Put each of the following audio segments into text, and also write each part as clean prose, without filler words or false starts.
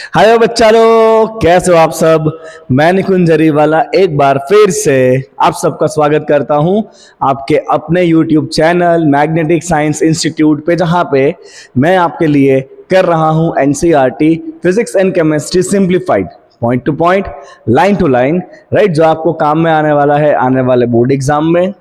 हाय बच्चा लोग, कैसे हो आप सब। मैं निकुंज जरीवाला एक बार फिर से आप सबका स्वागत करता हूं आपके अपने YouTube channel magnetic science institute पे, जहां पे मैं आपके लिए कर रहा हूं NCERT physics and chemistry simplified, point to point, line to line, right. जो आपको काम में आने वाला है आने वाले बोर्ड एग्जाम में,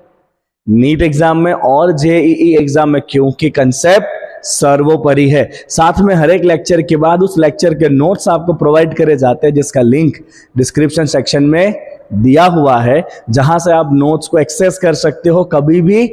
नीट एग्जाम में और JEE एग्जाम में, क्योंकि कंसेप्ट सर्वोपरि है। साथ में हर एक लेक्चर के बाद उस लेक्चर के नोट्स आपको प्रोवाइड करे जाते हैं, जिसका लिंक डिस्क्रिप्शन सेक्शन में दिया हुआ है, जहां से आप नोट्स को एक्सेस कर सकते हो कभी भी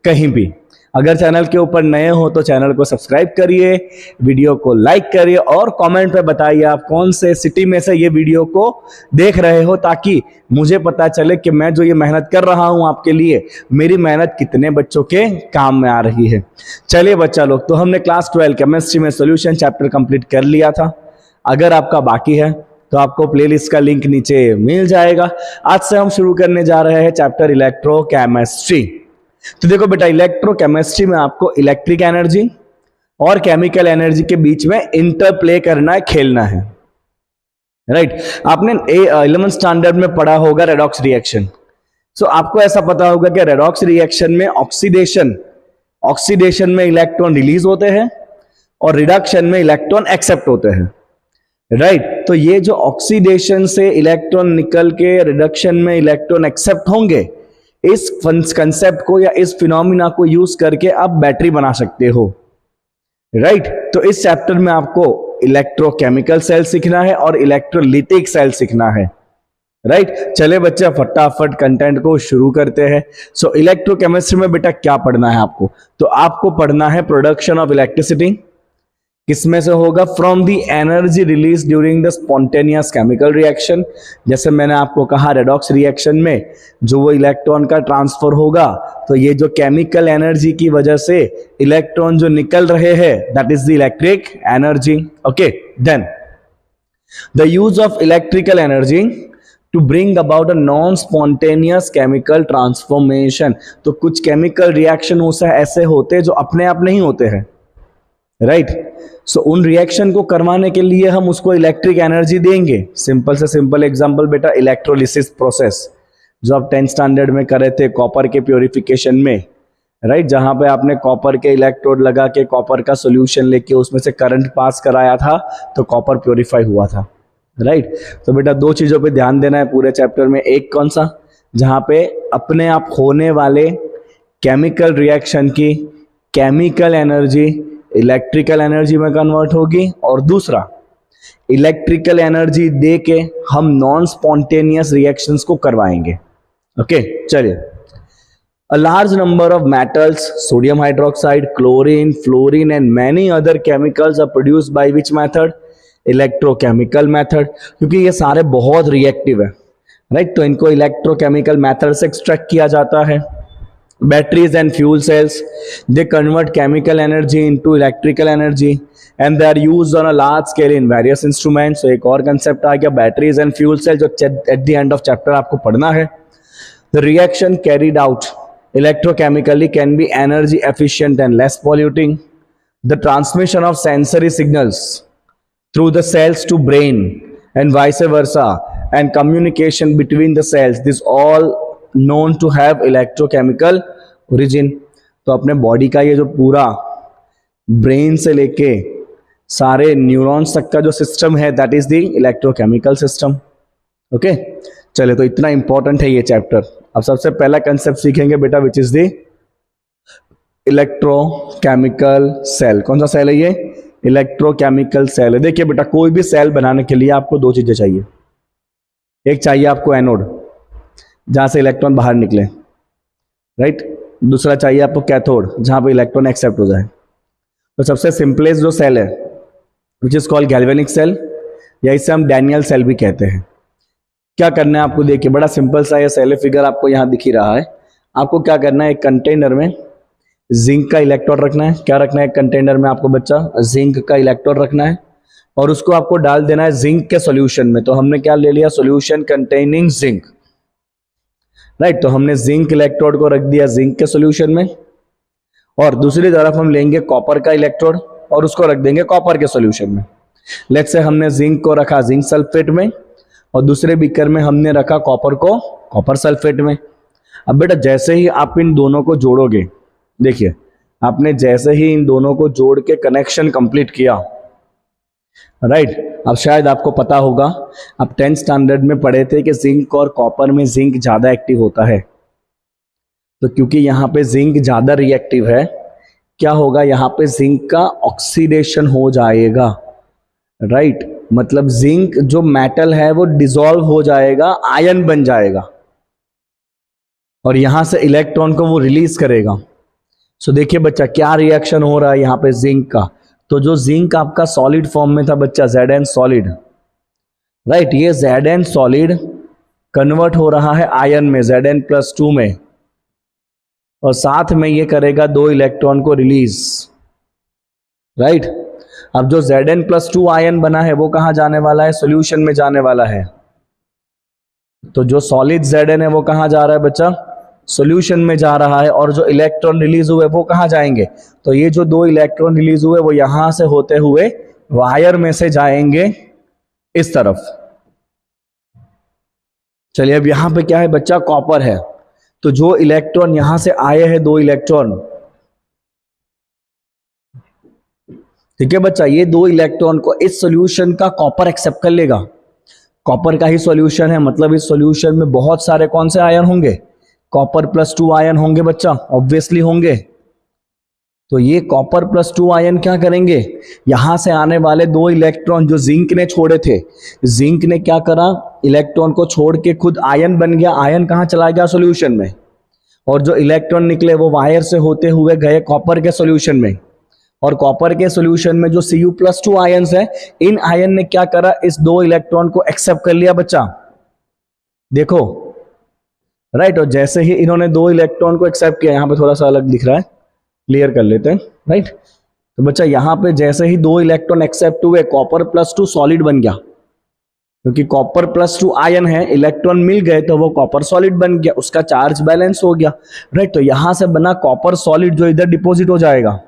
कहीं भी। अगर चैनल के ऊपर नए हो तो चैनल को सब्सक्राइब करिए, वीडियो को लाइक करिए और कमेंट पे बताइए आप कौन से सिटी में से ये वीडियो को देख रहे हो, ताकि मुझे पता चले कि मैं जो ये मेहनत कर रहा हूं आपके लिए, मेरी मेहनत कितने बच्चों के काम में आ रही है। चलिए बच्चा लोग, तो हमने क्लास 12 केमिस्ट्री में सॉल्यूशन चैप्टर कंप्लीट कर लिया था। अगर आपका बाकी है तो आपको प्लेलिस्ट का लिंक नीचे मिल जाएगा। आज से हम शुरू करने जा रहे हैं चैप्टर इलेक्ट्रोकेमिस्ट्री। तो देखो बेटा, इलेक्ट्रोकेमिस्ट्री में आपको इलेक्ट्रिक एनर्जी और केमिकल एनर्जी के बीच में इंटरप्ले करना है, खेलना है, राइट। आपने 11th स्टैंडर्ड में पढ़ा होगा रेडॉक्स रिएक्शन। सो आपको ऐसा पता होगा कि रेडॉक्स रिएक्शन में ऑक्सीडेशन में इलेक्ट्रॉन रिलीज होते हैं और रिडक्शन में इलेक्ट्रॉन एक्सेप्ट होते हैं, राइट। तो ये जो ऑक्सीडेशन से इलेक्ट्रॉन निकल के रिडक्शन में इलेक्ट्रॉन एक्सेप्ट होंगे, इस कंसेप्ट को या इस फिनोमिना को यूज करके आप बैटरी बना सकते हो, राइट। तो इस चैप्टर में आपको इलेक्ट्रोकेमिकल सेल सीखना है और इलेक्ट्रोलिटिक सेल सीखना है, राइट। चले बच्चे, फटाफट कंटेंट को शुरू करते हैं। सो इलेक्ट्रोकेमिस्ट्री में बेटा क्या पढ़ना है आपको? तो आपको पढ़ना है प्रोडक्शन ऑफ इलेक्ट्रिसिटी। किसमें से होगा? From the energy release during the spontaneous chemical reaction. जैसे मैंने आपको कहा, रेडॉक्स रिएक्शन में जो वो इलेक्ट्रॉन का ट्रांसफर होगा, तो ये जो केमिकल एनर्जी की वजह से इलेक्ट्रॉन जो निकल रहे हैं, that is the electric energy. Okay, then the use of electrical energy to bring about a non spontaneous chemical transformation. तो कुछ केमिकल रिएक्शन ऐसे होते हैं जो अपने आप नहीं होते हैं, राइट। सो उन रिएक्शन को करवाने के लिए हम उसको इलेक्ट्रिक एनर्जी देंगे। सिंपल से सिंपल एग्जांपल बेटा, इलेक्ट्रोलिसिस प्रोसेस जो आप 10th स्टैंडर्ड में कर रहे थे कॉपर के प्योरिफिकेशन में, राइट। जहां पे आपने कॉपर के इलेक्ट्रोड लगा के कॉपर का सॉल्यूशन लेके उसमें से करंट पास कराया था, तो कॉपर प्योरीफाई हुआ था, राइट। तो बेटा दो चीजों पे ध्यान देना है पूरे चैप्टर में। एक कौन सा? जहां पे अपने आप होने वाले केमिकल रिएक्शन की केमिकल एनर्जी इलेक्ट्रिकल एनर्जी में कन्वर्ट होगी, और दूसरा इलेक्ट्रिकल एनर्जी दे के हम नॉन स्पॉन्टेनियस रिएक्शंस को करवाएंगे। ओके, चलिए। A large number of metals, sodium hydroxide, chlorine, fluorine and many other chemicals are produced by which method? Electrochemical method। क्योंकि ये सारे बहुत रिएक्टिव है, राइट। तो इनको इलेक्ट्रोकेमिकल मेथड से एक्सट्रैक्ट किया जाता है। Batteries and fuel cells, they convert chemical energy into electrical energy and they are used on a large scale in various instruments। So एक और concept आ गया batteries and fuel cells, जो at the end of chapter आपको पढ़ना है। The reaction carried out electrochemically can be energy efficient and less polluting। The transmission of sensory signals through the cells to brain and vice versa, and communication between the cells, this all known to have electrochemical origin। तो अपने body का ये जो पूरा brain से लेके सारे neurons तक का जो सिस्टम है, that is the electrochemical system. Okay, चले, तो इतना इंपॉर्टेंट है ये चैप्टर। अब सबसे पहला कंसेप्ट सीखेंगे बेटा, which is the electrochemical cell. कौन सा सेल है ये? इलेक्ट्रोकेमिकल सेल है। देखिए बेटा, कोई भी सेल बनाने के लिए आपको दो चीजें चाहिए। एक चाहिए आपको एनोड, जहां से इलेक्ट्रॉन बाहर निकले, राइट। दूसरा चाहिए आपको कैथोड, जहां पे इलेक्ट्रॉन एक्सेप्ट हो जाए। तो सबसे सिंपलेस्ट जो सेल है, which is called galvanic cell, या इसे हम डैनियल सेल भी कहते हैं। क्या करना है आपको? देखिए, बड़ा सिंपल सा ये सेल फिगर आपको यहां दिख ही रहा है। आपको क्या करना है? एक कंटेनर में जिंक का इलेक्ट्रोड रखना है। क्या रखना है कंटेनर में आपको बच्चा? जिंक का इलेक्ट्रोड रखना है, और उसको आपको डाल देना है जिंक के सॉल्यूशन में। तो हमने क्या ले लिया? Solution containing zinc, right. तो हमने जिंक इलेक्ट्रोड को रख दिया जिंक के सॉल्यूशन में, और दूसरी तरफ हम लेंगे कॉपर का इलेक्ट्रोड और उसको रख देंगे कॉपर के सॉल्यूशन में। लेट्स से हमने जिंक को रखा जिंक सल्फेट में और दूसरे बीकर में हमने रखा कॉपर को कॉपर सल्फेट में। अब बेटा जैसे ही आप इन दोनों को जोड़ोगे, देखिए आपने जैसे ही इन दोनों को जोड़ के कनेक्शन कंप्लीट किया, राइट। अब शायद आपको पता होगा, आप 10th स्टैंडर्ड में पढ़े थे कि जिंक और कॉपर में जिंक ज्यादा एक्टिव होता है। तो क्योंकि यहाँ पे जिंक ज्यादा रिएक्टिव है, क्या होगा, यहाँ पे जिंक का ऑक्सीडेशन हो जाएगा, राइट। मतलब जिंक जो मेटल है वो डिसॉल्व हो जाएगा, आयन बन जाएगा और यहां से इलेक्ट्रॉन को वो रिलीज करेगा। सो देखिए बच्चा क्या रिएक्शन हो रहा है यहाँ पे जिंक का। तो जो जिंक आपका सॉलिड फॉर्म में था बच्चा Zn सॉलिड, राइट, ये Zn सॉलिड कन्वर्ट हो रहा है आयन में Zn+2 में, और साथ में ये करेगा 2 इलेक्ट्रॉन को रिलीज, राइट। अब जो Zn+2 आयन बना है वो कहां जाने वाला है, सॉल्यूशन में जाने वाला है। तो जो सॉलिड Zn है वो कहां जा रहा है बच्चा, सॉल्यूशन में जा रहा है, और जो इलेक्ट्रॉन रिलीज हुए वो कहां जाएंगे, तो ये जो 2 इलेक्ट्रॉन रिलीज हुए वो यहां से होते हुए वायर में से जाएंगे इस तरफ। चलिए अब यहां पे क्या है बच्चा, कॉपर है। तो जो इलेक्ट्रॉन यहां से आए हैं 2 इलेक्ट्रॉन, ठीक है बच्चा, ये 2 इलेक्ट्रॉन को इस सॉल्यूशन का कॉपर एक्सेप्ट कर लेगा। कॉपर का ही सॉल्यूशन है, मतलब इस सॉल्यूशन में बहुत सारे कौन से आयन होंगे, Copper+2 आयन होंगे बच्चा, ऑब्वियसली होंगे। तो ये Copper+2 आयन क्या करेंगे, यहां से आने वाले 2 इलेक्ट्रॉन जो जिंक ने छोड़े थे, जिंक ने क्या करा, इलेक्ट्रॉन को छोड़ के खुद आयन बन गया, आयन कहां चला गया, सॉल्यूशन में, और जो इलेक्ट्रॉन निकले वो वायर से होते हुए गए कॉपर के सॉल्यूशन में, और कॉपर के सॉल्यूशन में जो Cu+2 आयन्स है, इन आयन ने क्या करा, इस 2 इलेक्ट्रॉन को एक्सेप्ट कर लिया बच्चा, देखो, राइट। और जैसे ही इन्होंने 2 इलेक्ट्रॉन को एक्सेप्ट किया, यहां पे थोड़ा सा अलग दिख रहा है, क्लियर कर लेते हैं, राइट। तो बच्चा यहां पे जैसे ही 2 इलेक्ट्रॉन एक्सेप्ट हुए, Copper+2 सॉलिड बन गया, क्योंकि Copper+2 आयन है, इलेक्ट्रॉन मिल गए तो वो कॉपर सॉलिड बन गया, उसका चार्ज बैलेंस हो गया, राइट। तो यहां से बना कॉपर सॉलिड जो इधर डिपॉजिट हो जाएगा,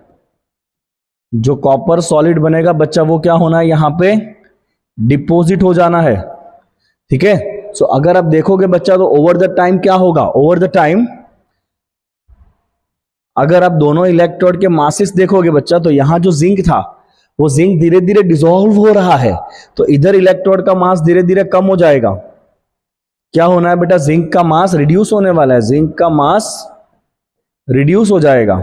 जो कॉपर सॉलिड बनेगा बच्चा वो क्या होना है, यहां पे डिपॉजिट हो जाना है, ठीक है। सो अगर आप देखोगे बच्चा तो ओवर द टाइम क्या होगा, ओवर द टाइम अगर आप दोनों इलेक्ट्रोड के मासेस देखोगे बच्चा, तो यहां जो जिंक था वो जिंक धीरे धीरे डिसॉल्व हो रहा है, तो इधर इलेक्ट्रोड का मास धीरे धीरे कम हो जाएगा। क्या होना है बेटा, जिंक का मास रिड्यूस होने वाला है, जिंक का मास रिड्यूस हो जाएगा,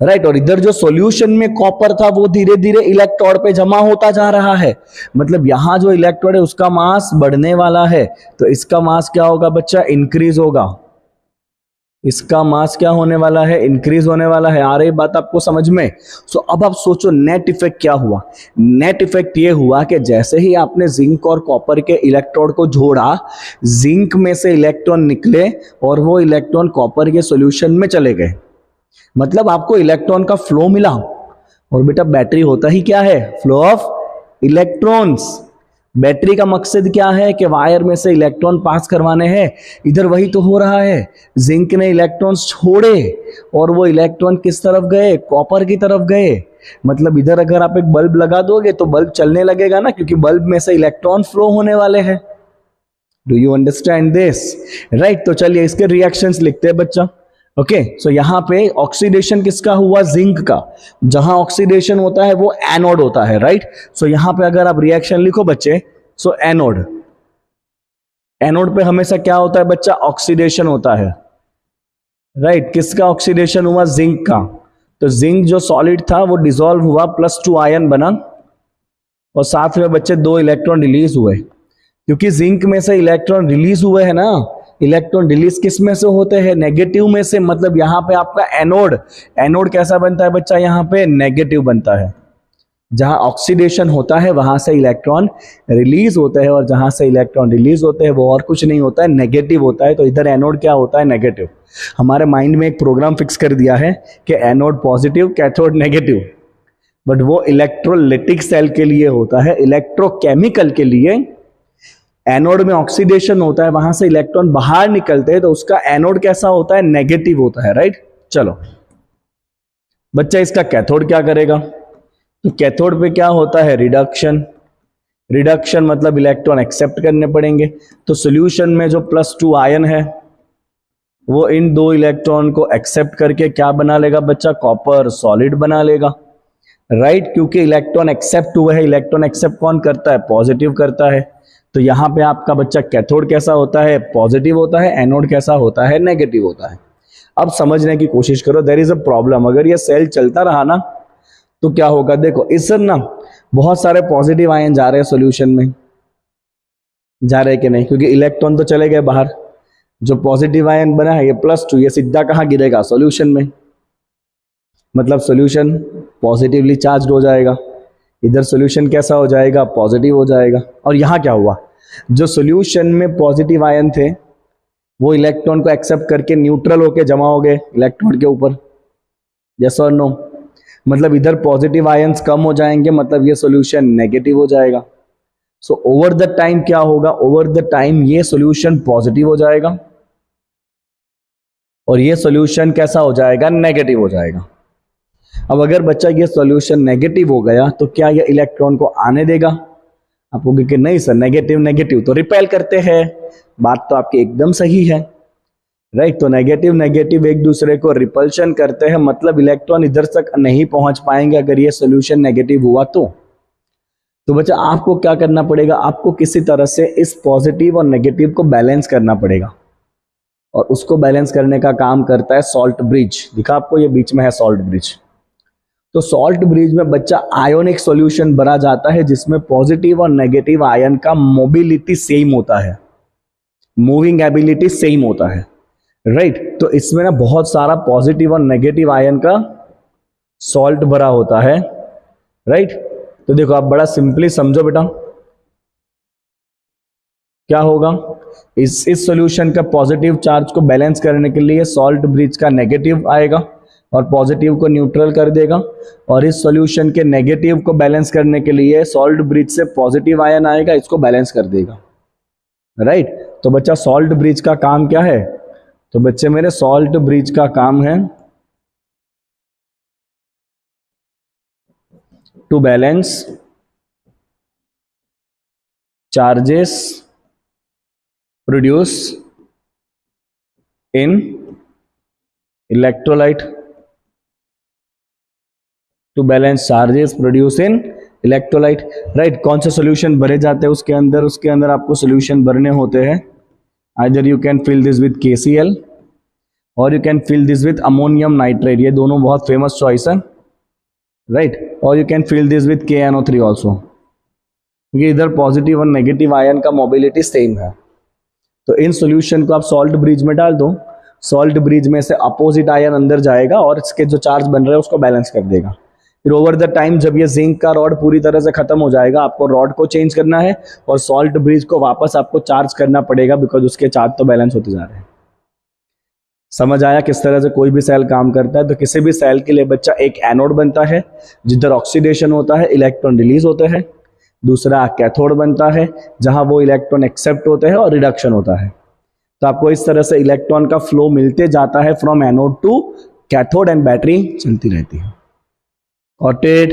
राइट। और इधर जो सॉल्यूशन में कॉपर था वो धीरे धीरे इलेक्ट्रोड पे जमा होता जा रहा है, मतलब यहां जो इलेक्ट्रोड है उसका मास बढ़ने वाला है, तो इसका मास क्या होगा बच्चा, इंक्रीज होगा, इसका मास क्या होने वाला है, इंक्रीज होने वाला है। आ रही बात आपको समझ में। सो अब आप सोचो नेट इफेक्ट क्या हुआ। नेट इफेक्ट ये हुआ कि जैसे ही आपने जिंक और कॉपर के इलेक्ट्रोड को जोड़ा, जिंक में से इलेक्ट्रॉन निकले और वो इलेक्ट्रॉन कॉपर के सॉल्यूशन में चले गए, मतलब आपको इलेक्ट्रॉन का फ्लो मिला। और बेटा बैटरी होता ही क्या है, फ्लो ऑफ इलेक्ट्रॉन्स। बैटरी का मकसद क्या है कि वायर में से इलेक्ट्रॉन पास करवाने हैं, इधर वही तो हो रहा है। जिंक ने इलेक्ट्रॉन्स छोड़े और वो इलेक्ट्रॉन किस तरफ गए, कॉपर की तरफ गए। मतलब इधर अगर आप एक बल्ब लगा दोगे तो बल्ब चलने लगेगा ना, क्योंकि बल्ब में से इलेक्ट्रॉन फ्लो होने वाले हैं। Do you understand this, right. तो चलिए इसके रिएक्शंस लिखते हैं बच्चा। ओके, सो यहां पे ऑक्सीडेशन किसका हुआ, जिंक का। जहां ऑक्सीडेशन होता है वो एनोड होता है, राइट। सो यहां पे अगर आप रिएक्शन लिखो बच्चे, सो एनोड, एनोड पे हमेशा क्या होता है बच्चा, ऑक्सीडेशन होता है, राइट। किसका ऑक्सीडेशन हुआ, जिंक का। तो जिंक जो सॉलिड था वो डिसॉल्व हुआ, +2 आयन बना, और साथ में बच्चे 2 इलेक्ट्रॉन रिलीज हुए। क्योंकि जिंक में से इलेक्ट्रॉन रिलीज हुए हैं ना, इलेक्ट्रॉन रिलीज किस में से होते हैं, नेगेटिव में से। मतलब यहां पे आपका एनोड, एनोड कैसा बनता है बच्चा, यहां पे नेगेटिव बनता है। जहां ऑक्सीडेशन होता है वहां से इलेक्ट्रॉन रिलीज होते हैं, और जहां से इलेक्ट्रॉन रिलीज होते हैं वो और कुछ नहीं होता है, नेगेटिव होता है। तो इधर एनोड क्या होता है, नेगेटिव। हमारे माइंड में एक प्रोग्राम फिक्स कर दिया है कि anode positive, cathode negative, but वो इलेक्ट्रोलिटिक सेल के लिए होता है। इलेक्ट्रोकेमिकल के लिए एनोड में ऑक्सीडेशन होता है, वहां से इलेक्ट्रॉन बाहर निकलते हैं, तो उसका एनोड कैसा होता है, नेगेटिव होता है, राइट। चलो बच्चा, इसका कैथोड क्या करेगा। तो कैथोड पे क्या होता है, रिडक्शन। रिडक्शन मतलब इलेक्ट्रॉन एक्सेप्ट करने पड़ेंगे। तो सॉल्यूशन में जो +2 आयन है वो इन 2 इलेक्ट्रॉन को एक्सेप्ट करके क्या बना लेगा बच्चा, कॉपर सॉलिड बना लेगा, राइट। क्योंकि इलेक्ट्रॉन एक्सेप्ट हुआ है, इलेक्ट्रॉन एक्सेप्ट कौन करता है, पॉजिटिव करता है। तो यहां पे आपका बच्चा कैथोड कैसा होता है, पॉजिटिव होता है, एनोड कैसा होता है, नेगेटिव होता है। अब समझने की कोशिश करो, देयर इज अ प्रॉब्लम। अगर ये सेल चलता रहा ना तो क्या होगा, देखो इस ना बहुत सारे पॉजिटिव आयन जा रहे हैं सॉल्यूशन में, जा रहे कि नहीं, क्योंकि इलेक्ट्रॉन तो चले गए बाहर। जो पॉजिटिव आयन बना है ये +2, ये सीधा कहाँ गिरेगा, सॉल्यूशन में। मतलब सॉल्यूशन पॉजिटिवली चार्ज हो जाएगा, इधर सॉल्यूशन कैसा हो जाएगा, पॉजिटिव हो जाएगा। और यहाँ क्या हुआ, जो सॉल्यूशन में पॉजिटिव आयन थे वो इलेक्ट्रॉन को एक्सेप्ट करके न्यूट्रल होके जमा हो गए इलेक्ट्रोड के ऊपर, यस और नो। मतलब इधर पॉजिटिव आयंस कम हो जाएंगे, मतलब ये सॉल्यूशन नेगेटिव हो जाएगा। सो ओवर द टाइम क्या होगा, ओवर द टाइम ये सॉल्यूशन पॉजिटिव हो जाएगा और ये सॉल्यूशन कैसा हो जाएगा, नेगेटिव हो जाएगा। अब अगर बच्चा ये सॉल्यूशन नेगेटिव हो गया तो क्या ये इलेक्ट्रॉन को आने देगा, आप कहोगे कि नहीं सर, नेगेटिव नेगेटिव तो रिपेल करते हैं। बात तो आपकी एकदम सही है, राइट। तो नेगेटिव नेगेटिव एक दूसरे को रिपल्शन करते हैं, मतलब इलेक्ट्रॉन इधर तक नहीं पहुंच पाएंगे अगर ये सॉल्यूशन नेगेटिव हुआ तो बच्चा आपको क्या करना पड़ेगा, आपको किसी तरह से इस पॉजिटिव और नेगेटिव को बैलेंस करना पड़ेगा। और उसको बैलेंस करने का काम करता है सॉल्ट ब्रिज। दिखा आपको, ये बीच में है सॉल्ट ब्रिज। तो सॉल्ट ब्रिज में बच्चा आयोनिक सॉल्यूशन बना जाता है जिसमें पॉजिटिव और नेगेटिव आयन का मोबिलिटी सेम होता है, मूविंग एबिलिटी सेम होता है, राइट। तो इसमें ना बहुत सारा पॉजिटिव और नेगेटिव आयन का सॉल्ट भरा होता है, राइट। तो देखो आप बड़ा सिंपली समझो बेटा, क्या होगा, इस सॉल्यूशन का पॉजिटिव चार्ज को बैलेंस करने के लिए सॉल्ट ब्रिज का नेगेटिव आएगा और पॉजिटिव को न्यूट्रल कर देगा, और इस सॉल्यूशन के नेगेटिव को बैलेंस करने के लिए सॉल्ट ब्रिज से पॉजिटिव आयन आएगा, इसको बैलेंस कर देगा, राइट। तो बच्चा सॉल्ट ब्रिज का काम क्या है, तो बच्चे मेरे सॉल्ट ब्रिज का काम है to balance charges produce in electrolyte, to balance charges produce in electrolyte, right. कौन से सॉल्यूशन भरे जाते हैं उसके अंदर आपको सॉल्यूशन भरने होते हैं, either you can fill this with KCl और you can fill this with ammonium nitrate, ये दोनों बहुत फेमस चॉइस है, राइट। और you can fill this with KNO3 also, क्योंकि इधर पॉजिटिव और नेगेटिव आयन का मोबिलिटी सेम है। तो इन सॉल्यूशन को आप सॉल्ट ब्रिज में डाल दो, सॉल्ट ब्रिज में से अपोजिट आयन अंदर जाएगा और इसके जो चार्ज बन रहे हैं उसको बैलेंस कर देगा। फिर ओवर द टाइम जब ये जिंक का रॉड पूरी तरह से खत्म हो जाएगा, आपको रॉड को चेंज करना है और सॉल्ट ब्रिज को वापस आपको चार्ज करना पड़ेगा, बिकॉज उसके चार्ज तो बैलेंस होते जा रहे हैं। समझ आया किस तरह से कोई भी सेल काम करता है। तो किसी भी सेल के लिए बच्चा एक एनोड बनता है जिधर ऑक्सीडेशन होता है, इलेक्ट्रॉन रिलीज होते हैं, दूसरा कैथोड बनता है जहां वो इलेक्ट्रॉन एक्सेप्ट होते हैं और रिडक्शन होता है। तो आपको इस तरह से इलेक्ट्रॉन का फ्लो मिलते जाता है from anode to cathode and battery चलती रहती है। Got it,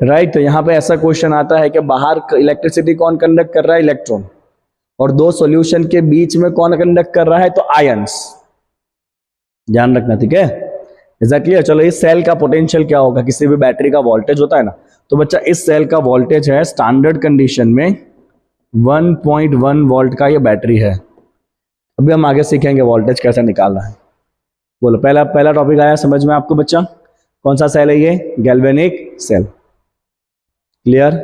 right. तो यहां पे ऐसा क्वेश्चन आता है कि बाहर इलेक्ट्रिसिटी कौन कंडक्ट कर रहा है, इलेक्ट्रॉन, और दो सॉल्यूशन के बीच में कौन कंडक्ट कर रहा है, तो आयंस। ध्यान रखना, ठीक है, एग्जैक्टली। चलो इस सेल का पोटेंशियल क्या होगा, किसी भी बैटरी का वोल्टेज होता है ना, तो बच्चा इस सेल का वोल्टेज है स्टैंडर्ड कंडीशन में 1.1 वोल्ट का ये बैटरी है। अभी हम आगे सीखेंगे वोल्टेज कैसे निकालना है। बोलो, पहला टॉपिक आया समझ में आपको बच्चा, कौन सा सेल है ये, गैल्वेनिक सेल। क्लियर,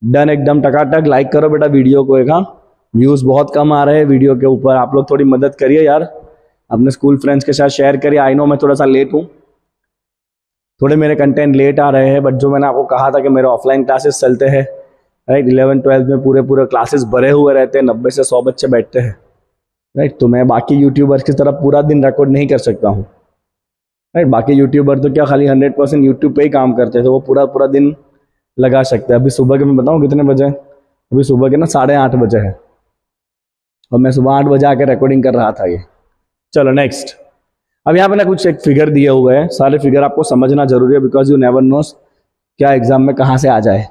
डन, एकदम टकाटक। लाइक करो बेटा वीडियो को एक, हाँ व्यूज बहुत कम आ रहे हैं वीडियो के ऊपर, आप लोग थोड़ी मदद करिए यार, अपने स्कूल फ्रेंड्स के साथ शेयर करिए। आई नो मैं थोड़ा सा लेट हूँ, थोड़े मेरे कंटेंट लेट आ रहे हैं, बट जो मैंने आपको कहा था कि मेरे ऑफलाइन क्लासेस चलते हैं, राइट, 11-12 में पूरे क्लासेस भरे हुए रहते हैं, 90 से 100 बच्चे बैठते हैं, राइट। तो मैं बाकी यूट्यूबर्स की तरह पूरा दिन रिकॉर्ड नहीं कर सकता हूँ, राइट। बाकी यूट्यूबर तो क्या खाली 100% यूट्यूब पे ही काम करते हैं, तो वो पूरा दिन लगा सकते हैं। अभी सुबह के मैं बताऊँ कितने बजे, अभी सुबह के ना 8:30 बजे है और मैं सुबह 8 बजे आके रिकॉर्डिंग कर रहा था ये। चलो नेक्स्ट, अब यहाँ पे ना कुछ एक फिगर दिए हुए हैं, सारे फिगर आपको समझना जरूरी है, बिकॉज यू नेवर नोस क्या एग्जाम में कहाँ से आ जाए।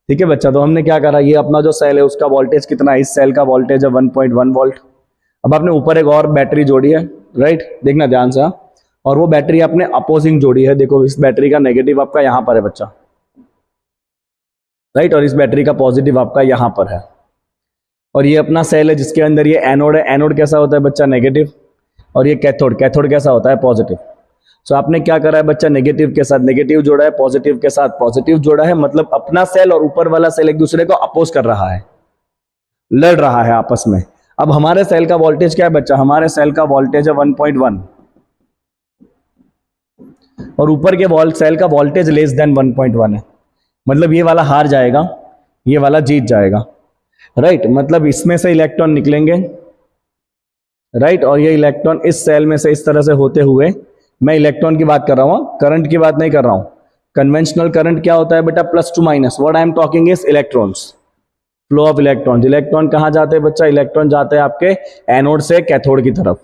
ठीक है बच्चा, तो हमने क्या करा, ये अपना जो सेल है उसका वोल्टेज कितना है, इस सेल का वोल्टेज है 1.1 वोल्ट। अब आपने ऊपर एक और बैटरी जोड़ी है, राइट, देखना ध्यान से, और वो बैटरी आपने अपोजिंग जोड़ी है। देखो इस बैटरी का नेगेटिव आपका यहां पर है बच्चा, राइट, और इस बैटरी का पॉजिटिव आपका यहां पर है। और ये अपना सेल है जिसके अंदर ये एनोड है। एनोड कैसा होता है बच्चा, नेगेटिव, और ये कैथोड, कैथोड कैसा होता है, पॉजिटिव। सो आपने क्या करा है बच्चा, नेगेटिव के साथ नेगेटिव जोड़ा है, पॉजिटिव के साथ पॉजिटिव जोड़ा है। मतलब अपना सेल और ऊपर वाला सेल एक दूसरे को अपोज कर रहा है, लड़ रहा है आपस में। अब हमारे सेल का वोल्टेज क्या है बच्चा, हमारे सेल का वोल्टेज है 1.1, और ऊपर के सेल का वोल्टेज लेस देन 1.1 है। मतलब ये वाला हार जाएगा, ये वाला जीत जाएगा, राइट। मतलब इसमें से इलेक्ट्रॉन निकलेंगे, राइट, और ये इलेक्ट्रॉन इस सेल में से इस तरह से होते हुए, मैं इलेक्ट्रॉन की बात कर रहा हूं, करंट की बात नहीं कर रहा हूं। कन्वेंशनल करंट क्या होता है बेटा, plus two minus. What I am talking is electrons, flow of electron. Electron कहां जाते हैं बच्चा, इलेक्ट्रॉन जाते हैं आपके एनोड से कैथोड की तरफ,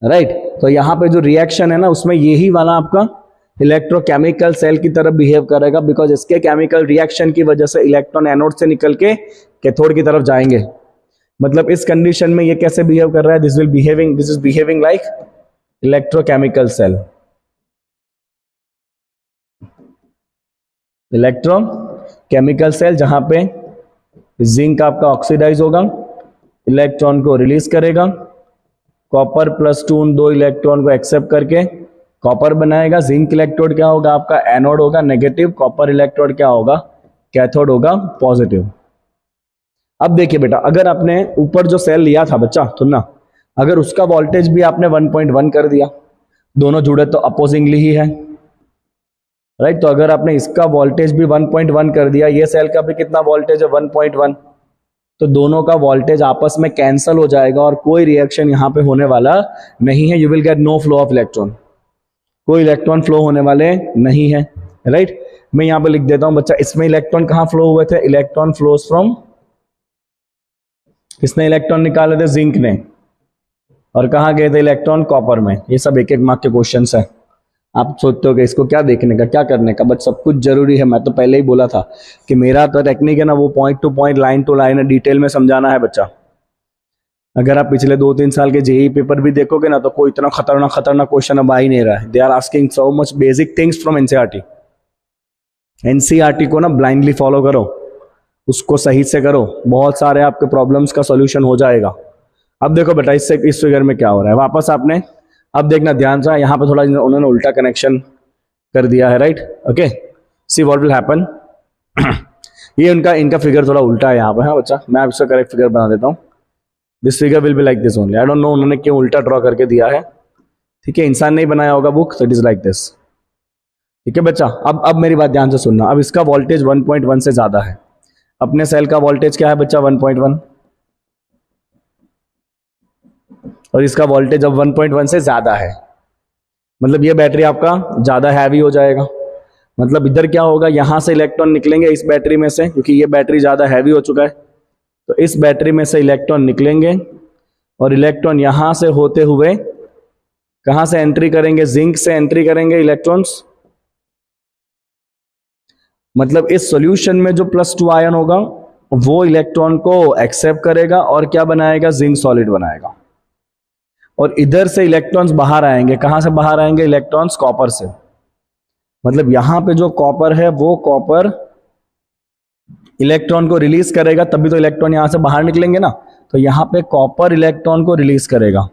राइट। तो यहां पे जो रिएक्शन है ना, उसमें यही वाला आपका इलेक्ट्रोकेमिकल सेल की तरफ बिहेव करेगा, बिकॉज इसके केमिकल रिएक्शन की वजह से इलेक्ट्रॉन एनोड से निकल के कैथोड की तरफ जाएंगे। मतलब इस कंडीशन में ये कैसे बिहेव कर रहा है, this is behaving like electrochemical cell. Electrochemical cell जहां पे जिंक आपका ऑक्सीडाइज होगा, इलेक्ट्रॉन को रिलीज करेगा, कॉपर प्लस 2 उन दो इलेक्ट्रॉन को एक्सेप्ट करके कॉपर बनाएगा। जिंक इलेक्ट्रोड क्या होगा आपका, एनोड होगा नेगेटिव, कॉपर इलेक्ट्रोड क्या होगा, कैथोड होगा पॉजिटिव। अब देखिए बेटा, अगर आपने ऊपर जो सेल लिया था बच्चा, सुनना, अगर उसका वोल्टेज भी आपने 1.1 कर दिया, दोनों जुड़े तो अपोजिंगली ही है, राइट। तो अगर आपने इसका वोल्टेज भी 1.1 कर दिया, ये सेल का भी कितना वोल्टेज है 1.1, तो दोनों का वोल्टेज आपस में कैंसल हो जाएगा और कोई रिएक्शन यहां पे होने वाला नहीं है। You will get no flow of electron, कोई इलेक्ट्रॉन फ्लो होने वाले नहीं है, राइट। मैं यहां पे लिख देता हूं बच्चा, इसमें इलेक्ट्रॉन कहां फ्लो हुए थे, इलेक्ट्रॉन फ्लोज फ्रॉम, किसने इलेक्ट्रॉन निकाले थे, जिंक ने, और कहां गए थे इलेक्ट्रॉन, कॉपर में। ये सब एक एक मार्क के क्वेश्चंस है। आप सोचते हो कि इसको क्या देखने का, क्या करने का, बट सब कुछ जरूरी है। मैं तो पहले ही बोला था कि मेरा तो टेक्निक है ना, वो point to point, line to line detail में समझाना है बच्चा। अगर आप पिछले 2-3 साल के जेईई पेपर भी देखोगे ना, तो कोई इतना खतरनाक खतरनाक क्वेश्चन अब आ ही नहीं रहा है। They are asking so much basic things from NCERT. NCERT को ना ब्लाइंडली फॉलो करो, उसको सही से करो, बहुत सारे आपके प्रॉब्लम्स का सोल्यूशन हो जाएगा। अब देखो बेटा, इससे इस फिगर में क्या हो रहा है, वापस आपने, अब देखना ध्यान से, यहाँ पे थोड़ा उन्होंने उल्टा कनेक्शन कर दिया है, right. Okay, see what will happen. ये इनका फिगर थोड़ा उल्टा है यहाँ पे। हाँ बच्चा, मैं इसका करेक्ट फिगर बना देता हूँ। This figure will be like this only. I don't know उन्होंने क्यों उल्टा ड्रॉ करके दिया है, ठीक है, इंसान नहीं बनाया होगा बुक, तो इट इज लाइक दिस, ठीक है बच्चा। अब मेरी बात ध्यान से सुनना। अब इसका वोल्टेज 1.1 से ज्यादा है, अपने सेल का वोल्टेज क्या है बच्चा, 1.1, और इसका वोल्टेज अब 1.1 से ज्यादा है। मतलब ये बैटरी आपका ज्यादा हैवी हो जाएगा। मतलब इधर क्या होगा, यहां से इलेक्ट्रॉन निकलेंगे इस बैटरी में से, क्योंकि ये बैटरी ज्यादा हैवी हो चुका है, तो इस बैटरी में से इलेक्ट्रॉन निकलेंगे, और इलेक्ट्रॉन यहां से होते हुए कहां से एंट्री करेंगे, जिंक से एंट्री करेंगे इलेक्ट्रॉन्स। मतलब इस सॉल्यूशन में जो +2 आयन होगा वो इलेक्ट्रॉन को एक्सेप्ट करेगा और क्या बनाएगा, जिंक सॉलिड बनाएगा। और इधर से इलेक्ट्रॉन्स बाहर आएंगे, कहां से बाहर आएंगे इलेक्ट्रॉन्स, कॉपर से। मतलब यहां पे जो कॉपर है, वो कॉपर इलेक्ट्रॉन को रिलीज करेगा, तभी तो इलेक्ट्रॉन यहां से बाहर निकलेंगे ना। तो यहां पे कॉपर इलेक्ट्रॉन को रिलीज करेगा।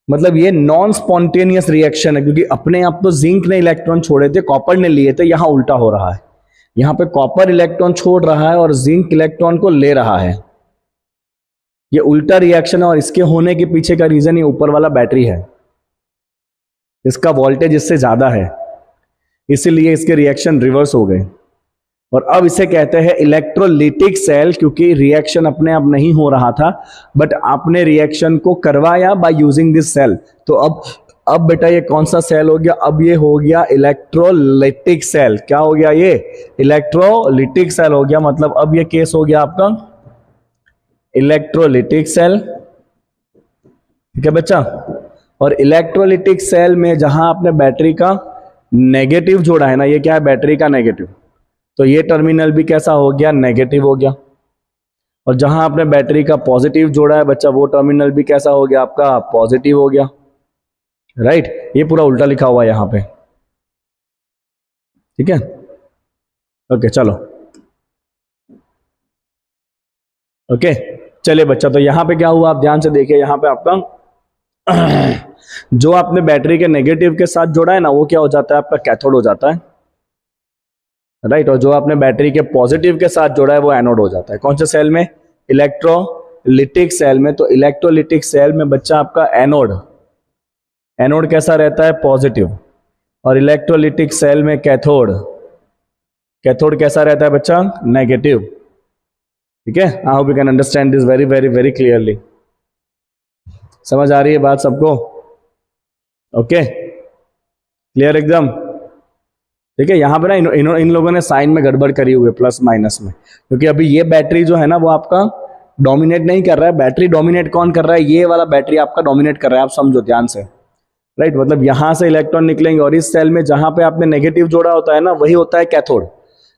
मतलब ये नॉन स्पॉन्टेनियस रिएक्शन है, क्योंकि अपने आप तो जिंक ने इलेक्ट्रॉन छोड़े थे, कॉपर ने लिए थे। यहां उल्टा हो रहा है, यहां पे कॉपर इलेक्ट्रॉन छोड़ रहा है और जिंक इलेक्ट्रॉन को ले रहा है। ये उल्टा रिएक्शन है, और इसके होने के पीछे का रीजन ये ऊपर वाला बैटरी है, इसका वोल्टेज इससे ज्यादा है, इसीलिए इसके रिएक्शन रिवर्स हो गए। और अब इसे कहते हैं इलेक्ट्रोलिटिक सेल, क्योंकि रिएक्शन अपने आप नहीं हो रहा था, बट आपने रिएक्शन को करवाया बाय यूजिंग दिस सेल। तो अब बेटा ये कौन सा सेल हो गया, अब ये हो गया इलेक्ट्रोलिटिक सेल। क्या हो गया, ये इलेक्ट्रोलिटिक सेल हो गया। मतलब अब ये केस हो गया आपका इलेक्ट्रोलिटिक सेल, ठीक है बच्चा। और इलेक्ट्रोलिटिक सेल में जहां आपने बैटरी का नेगेटिव जोड़ा है ना, ये क्या है, बैटरी का नेगेटिव, तो ये टर्मिनल भी कैसा हो गया, नेगेटिव हो गया। और जहां आपने बैटरी का पॉजिटिव जोड़ा है बच्चा, वो टर्मिनल भी कैसा हो गया, आपका पॉजिटिव हो गया, राइट। ये पूरा उल्टा लिखा हुआ है यहां पे, ठीक है। ओके चलो, ओके चलिए बच्चा, तो यहां पे क्या हुआ आप ध्यान से देखिए, यहां पे आपका जो आपने बैटरी के नेगेटिव के साथ जोड़ा है ना, वो क्या हो जाता है, आपका कैथोड हो जाता है, राइट। और जो आपने बैटरी के पॉजिटिव के साथ जोड़ा है वो एनोड हो जाता है। कौन से सेल में, इलेक्ट्रोलिटिक सेल में। तो इलेक्ट्रोलिटिक सेल में बच्चा आपका एनोड, एनोड कैसा रहता है, पॉजिटिव। और इलेक्ट्रोलिटिक सेल में कैथोड, कैथोड कैसा रहता है बच्चा, नेगेटिव, ठीक है। I hope you can understand this very very very clearly. समझ आ रही है बात सबको, ओके क्लियर एकदम, ठीक है। यहां पे ना इन लोगों ने साइन में गड़बड़ करी हुई है, प्लस माइनस में, क्योंकि अभी ये बैटरी जो है ना वो आपका डोमिनेट नहीं कर रहा है। बैटरी डोमिनेट कौन कर रहा है, ये वाला बैटरी आपका डोमिनेट कर रहा है, आप समझो ध्यान से, राइट। मतलब यहां से इलेक्ट्रॉन निकलेंगे और इस सेल में जहां पे आपने नेगेटिव जोड़ा होता है ना, वही होता है कैथोड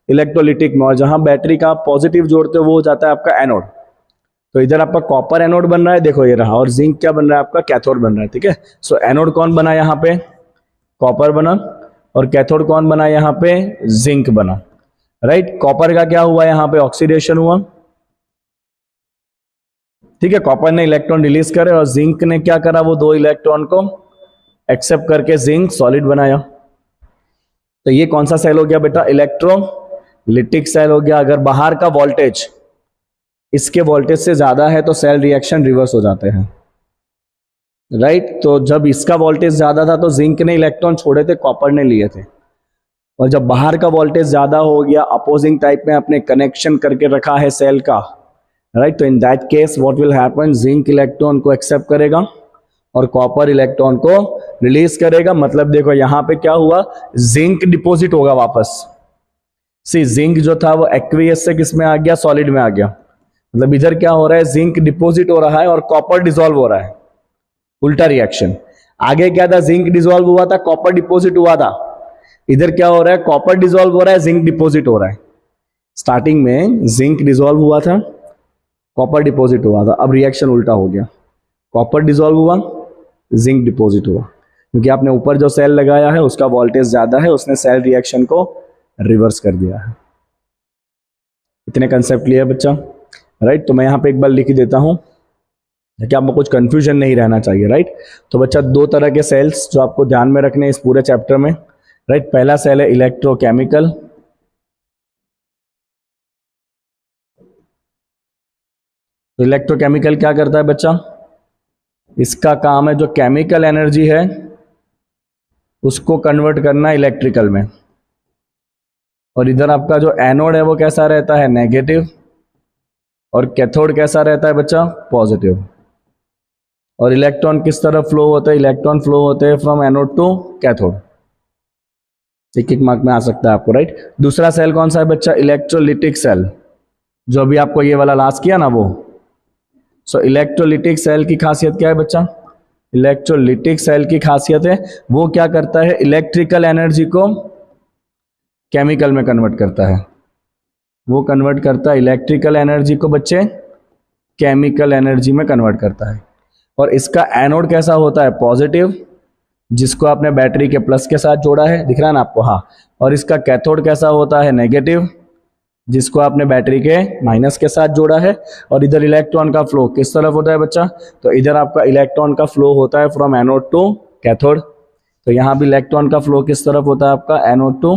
इलेक्ट्रोलिटिक में, और जहां बैटरी का आप पॉजिटिव जोड़ते हो वो हो जाता है आपका एनोड। तो इधर आपका कॉपर एनोड बन रहा है, देखो ये रहा, और जिंक क्या बन रहा है, आपका कैथोड बन रहा है, ठीक है। सो एनोड कौन बना यहाँ पे, कॉपर बना, और कैथोड कौन बना यहाँ पे, जिंक बना, राइट। कॉपर का क्या हुआ यहाँ पे, ऑक्सीडेशन हुआ, ठीक है। कॉपर ने इलेक्ट्रॉन रिलीज करे और जिंक ने क्या करा, वो 2 इलेक्ट्रॉन को एक्सेप्ट करके जिंक सॉलिड बनाया। तो ये कौन सा सेल हो गया बेटा, इलेक्ट्रोलिटिक सेल हो गया। अगर बाहर का वोल्टेज इसके वोल्टेज से ज्यादा है तो सेल रिएक्शन रिवर्स हो जाते हैं, राइट। तो जब इसका वोल्टेज ज्यादा था तो जिंक ने इलेक्ट्रॉन छोड़े थे, कॉपर ने लिए थे। और जब बाहर का वोल्टेज ज्यादा हो गया, अपोजिंग टाइप में आपने कनेक्शन करके रखा है सेल का, राइट। तो in that case what will happen, zinc electron को एक्सेप्ट करेगा और कॉपर इलेक्ट्रॉन को रिलीज करेगा। मतलब देखो यहां पे क्या हुआ, जिंक डिपॉजिट होगा वापस। सी जिंक जो था वो एक्वियस से किस में आ गया, सॉलिड में आ गया। मतलब इधर क्या हो रहा है, जिंक डिपॉजिट हो रहा है और कॉपर डिसॉल्व हो रहा है, उल्टा रिएक्शन। आगे क्या था, जिंक डिसॉल्व हुआ था, कॉपर डिपॉजिट हुआ था। इधर क्या हो रहा है, कॉपर डिसॉल्व हो रहा है, जिंक डिपॉजिट हो रहा है। स्टार्टिंग में जिंक डिसॉल्व हुआ था, कॉपर डिपॉजिट हुआ था, अब रिएक्शन उल्टा हो गया, कॉपर डिसॉल्व हुआ, जिंक डिपॉजिट हुआ। क्योंकि आपने ऊपर जो सेल लगाया है उसका वोल्टेज ज्यादा है, उसने सेल रिएक्शन को रिवर्स कर दिया है। इतने कंसेप्ट क्लियर बच्चा, राइट। तो मैं यहाँ पे एक बार लिख देता हूँ कि आपको कुछ कंफ्यूजन नहीं रहना चाहिए, राइट। तो बच्चा 2 तरह के सेल्स जो आपको ध्यान में रखने इस पूरे चैप्टर में, राइट। पहला सेल है इलेक्ट्रोकेमिकल, तो इलेक्ट्रोकेमिकल क्या करता है बच्चा, इसका काम है जो केमिकल एनर्जी है उसको कन्वर्ट करना इलेक्ट्रिकल में। और इधर आपका जो एनोड है वो कैसा रहता है, नेगेटिव, और कैथोड कैसा रहता है बच्चा, पॉजिटिव। और इलेक्ट्रॉन किस तरफ फ्लो होते हैं, इलेक्ट्रॉन फ्लो होते हैं फ्रॉम एनोड टू कैथोड। एक मार्क में आ सकता है आपको, राइट। दूसरा सेल कौन सा है बच्चा, इलेक्ट्रोलिटिक सेल, जो अभी आपको ये वाला लास्ट किया ना वो। सो इलेक्ट्रोलिटिक सेल की खासियत क्या है बच्चा, इलेक्ट्रोलिटिक सेल की खासियत है वो क्या करता है, इलेक्ट्रिकल एनर्जी को केमिकल में कन्वर्ट करता है। वो कन्वर्ट करता है इलेक्ट्रिकल एनर्जी को बच्चे केमिकल एनर्जी में कन्वर्ट करता है। और इसका एनोड कैसा होता है, पॉजिटिव, जिसको आपने बैटरी के प्लस के साथ जोड़ा है, दिख रहा है ना आपको, हाँ। और इसका कैथोड कैसा होता है, नेगेटिव, जिसको आपने बैटरी के माइनस के साथ जोड़ा है। और इधर इलेक्ट्रॉन का फ्लो किस तरफ होता है बच्चा, तो इधर आपका इलेक्ट्रॉन का फ्लो होता है फ्रॉम एनोड टू कैथोड। तो यहाँ भी इलेक्ट्रॉन का फ्लो किस तरफ होता है आपका, एनोड टू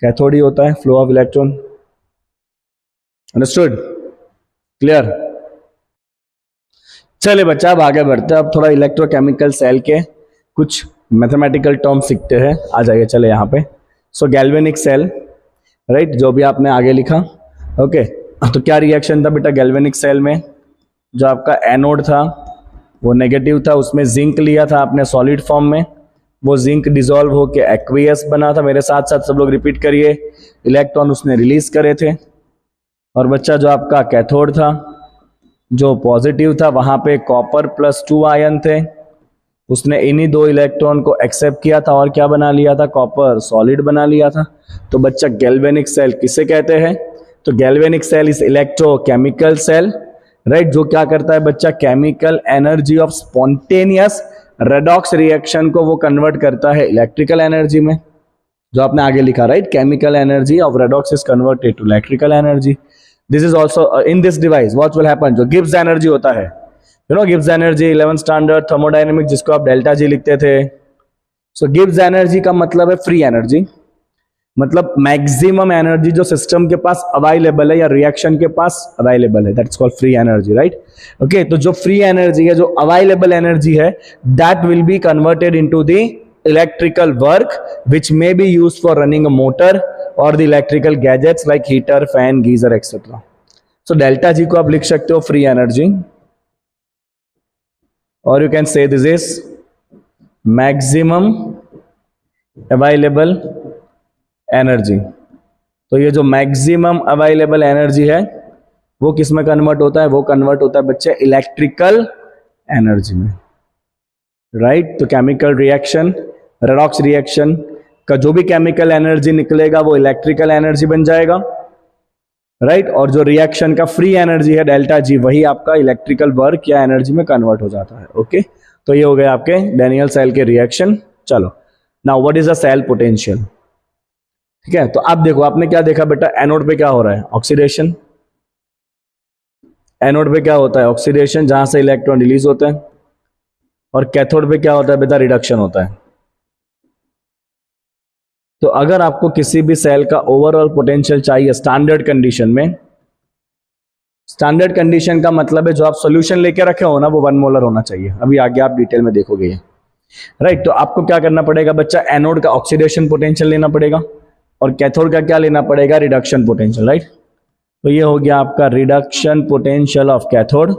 कैथोड ही होता है, flow of electron. Understood, clear. चलिए बच्चा अब आगे बढ़ते हैं, अब थोड़ा इलेक्ट्रोकेमिकल सेल के कुछ मैथमेटिकल टर्म सीखते हैं। आ जाइए चले यहाँ पे। सो गैल्वेनिक सेल, राइट, जो भी आपने आगे लिखा, ओके। तो क्या रिएक्शन था बेटा गैल्वेनिक सेल में, जो आपका एनोड था वो नेगेटिव था, उसमें जिंक लिया था आपने सॉलिड फॉर्म में, वो जिंक डिसॉल्व होके एक्वियस बना था। मेरे साथ साथ सब लोग रिपीट करिए, इलेक्ट्रॉन उसने रिलीज करे थे। और बच्चा जो आपका कैथोड था जो पॉजिटिव था, वहां पे कॉपर +2 आयन थे, उसने इन्हीं 2 इलेक्ट्रॉन को एक्सेप्ट किया था और क्या बना लिया था, कॉपर सॉलिड बना लिया था। तो बच्चा गैल्वेनिक सेल किसे कहते हैं, तो galvanic cell is electrochemical cell, right, जो क्या करता है बच्चा, chemical energy of spontaneous redox reaction को वो कन्वर्ट करता है इलेक्ट्रिकल एनर्जी में, जो आपने आगे लिखा, right, chemical energy of redox is converted to electrical energy. This is also in this device what will happen, जो गिब्स एनर्जी होता है, you know Gibbs energy 11th standard thermodynamic, जिसको आप डेल्टा जी लिखते थे। सो गिब्स एनर्जी का मतलब है फ्री एनर्जी, मतलब मैक्सिमम एनर्जी जो सिस्टम के पास अवेलेबल है या रिएक्शन के पास अवेलेबल है, that's called free energy, right. Okay, तो जो फ्री एनर्जी है, जो अवेलेबल एनर्जी है, that will be converted into the electrical work which may be used for running a motor और the electrical gadgets like heater, fan, geyser etcetera. So delta G को आप लिख सकते हो free energy, और you can say this is maximum available energy. तो ये जो मैक्सिमम अवेलेबल एनर्जी है वो किस में कन्वर्ट होता है, वो कन्वर्ट होता है बच्चे इलेक्ट्रिकल एनर्जी में, राइट। तो केमिकल रिएक्शन, रेडॉक्स रिएक्शन का जो भी केमिकल एनर्जी निकलेगा वो इलेक्ट्रिकल एनर्जी बन जाएगा, राइट। और जो रिएक्शन का फ्री एनर्जी है डेल्टा जी, वही आपका इलेक्ट्रिकल वर्क या एनर्जी में कन्वर्ट हो जाता है। ओके, तो ये हो गए आपके डैनियल सेल के रिएक्शन। चलो, now what is the cell potential, ठीक है। तो आप देखो, आपने क्या देखा बेटा, एनोड पे क्या हो रहा है, ऑक्सीडेशन। एनोड पे क्या होता है, ऑक्सीडेशन, जहां से इलेक्ट्रॉन रिलीज होते हैं। और कैथोड पे क्या होता है बेटा, रिडक्शन होता है। तो अगर आपको किसी भी सेल का ओवरऑल पोटेंशियल चाहिए स्टैंडर्ड कंडीशन में, स्टैंडर्ड कंडीशन का मतलब है जो आप सॉल्यूशन लेके रखे हो ना, वो 1 मोलर होना चाहिए। अभी आगे आप डिटेल में देखोगे, राइट। तो आपको क्या करना पड़ेगा बच्चा, एनोड का ऑक्सीडेशन पोटेंशियल लेना पड़ेगा और कैथोड का क्या लेना पड़ेगा, रिडक्शन पोटेंशियल, राइट। तो ये हो गया आपका रिडक्शन पोटेंशियल ऑफ कैथोड,